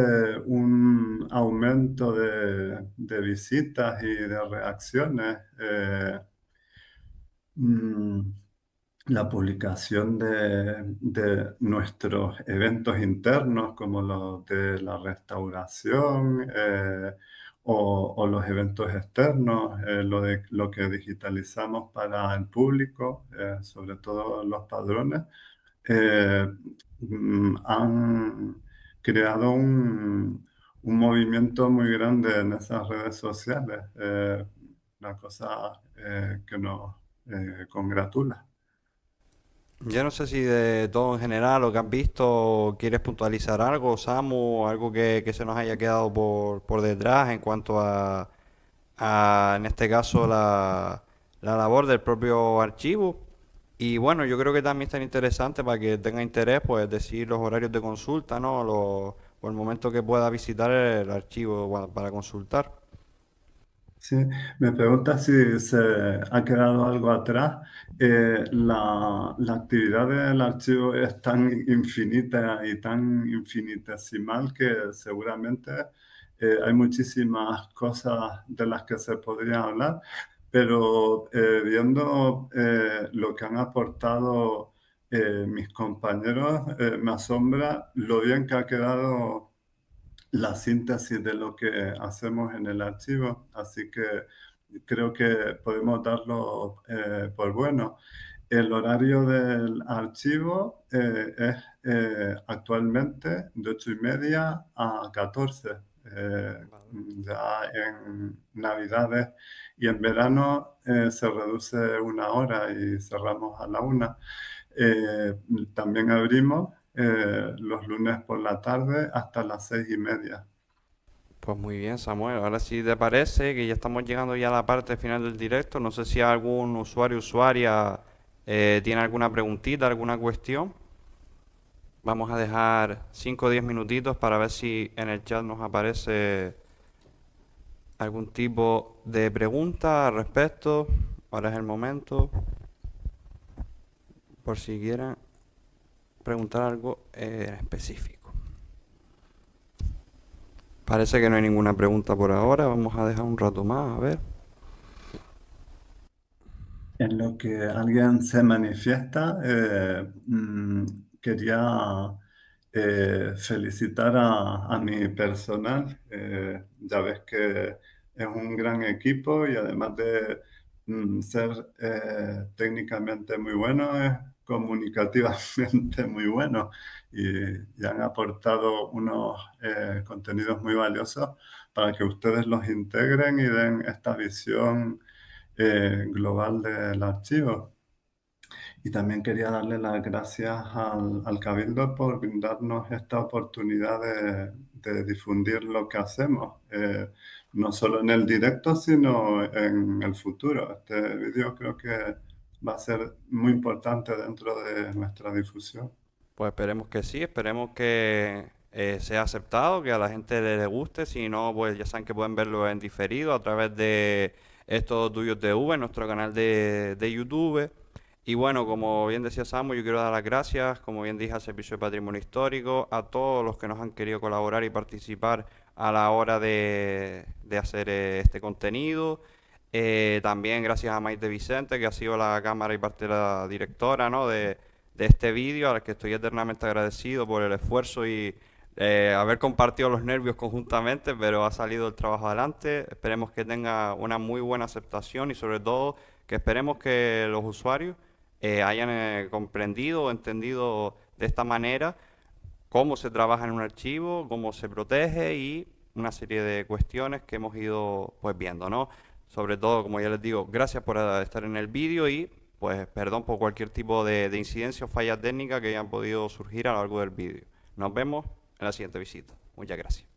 un aumento de visitas y de reacciones. Mm, la publicación de nuestros eventos internos, como los de la restauración o los eventos externos, lo que digitalizamos para el público, sobre todo los padrones, eh, han creado un movimiento muy grande en esas redes sociales, una cosa que nos congratula. Yo no sé si de todo en general lo que has visto quieres puntualizar algo, Samu, algo que se nos haya quedado por detrás en cuanto en este caso, la labor del propio archivo. Y bueno, yo creo que también está interesante para que tenga interés, pues decir los horarios de consulta, ¿no? O el momento que pueda visitar el archivo para consultar. Sí, me pregunta si se ha quedado algo atrás. La actividad del archivo es tan infinita y tan infinitesimal que seguramente hay muchísimas cosas de las que se podría hablar, pero viendo lo que han aportado mis compañeros, me asombra lo bien que ha quedado la síntesis de lo que hacemos en el archivo, así que creo que podemos darlo por bueno. El horario del archivo es actualmente de 8:30 a 14. Ya en Navidades y en verano se reduce 1 hora y cerramos a la 1. También abrimos los lunes por la tarde hasta las 6:30. Pues muy bien, Samuel. Ahora si te parece que ya estamos llegando ya a la parte final del directo, no sé si algún usuario o usuaria tiene alguna preguntita, alguna cuestión. Vamos a dejar 5 o 10 minutitos para ver si en el chat nos aparece algún tipo de pregunta al respecto. Ahora es el momento. Por si quieren preguntar algo en específico. Parece que no hay ninguna pregunta por ahora. Vamos a dejar un rato más, a ver. En lo que alguien se manifiesta, quería felicitar a mi personal. Ya ves que es un gran equipo y además de ser técnicamente muy bueno, es comunicativamente muy bueno y han aportado unos contenidos muy valiosos para que ustedes los integren y den esta visión global del archivo. Y también quería darle las gracias al Cabildo por brindarnos esta oportunidad de difundir lo que hacemos, no solo en el directo, sino en el futuro. Este vídeo creo que va a ser muy importante dentro de nuestra difusión. Pues esperemos que sí, esperemos que sea aceptado, que a la gente le guste. Si no, pues ya saben que pueden verlo en diferido a través de estos Tuyos TV, nuestro canal de YouTube. Y bueno, como bien decía Samu, yo quiero dar las gracias, como bien dije, al Servicio de Patrimonio Histórico, a todos los que nos han querido colaborar y participar a la hora de hacer este contenido. También gracias a Maite Vicente, que ha sido la cámara y parte de la directora, ¿no?, de este vídeo, a la que estoy eternamente agradecido por el esfuerzo y haber compartido los nervios conjuntamente, pero ha salido el trabajo adelante. Esperemos que tenga una muy buena aceptación y sobre todo que esperemos que los usuarios hayan comprendido o entendido de esta manera cómo se trabaja en un archivo, cómo se protege y una serie de cuestiones que hemos ido pues viendo, ¿no? Sobre todo, como ya les digo, gracias por estar en el vídeo y pues perdón por cualquier tipo de incidencia o falla técnica que hayan podido surgir a lo largo del vídeo. Nos vemos en la siguiente visita. Muchas gracias.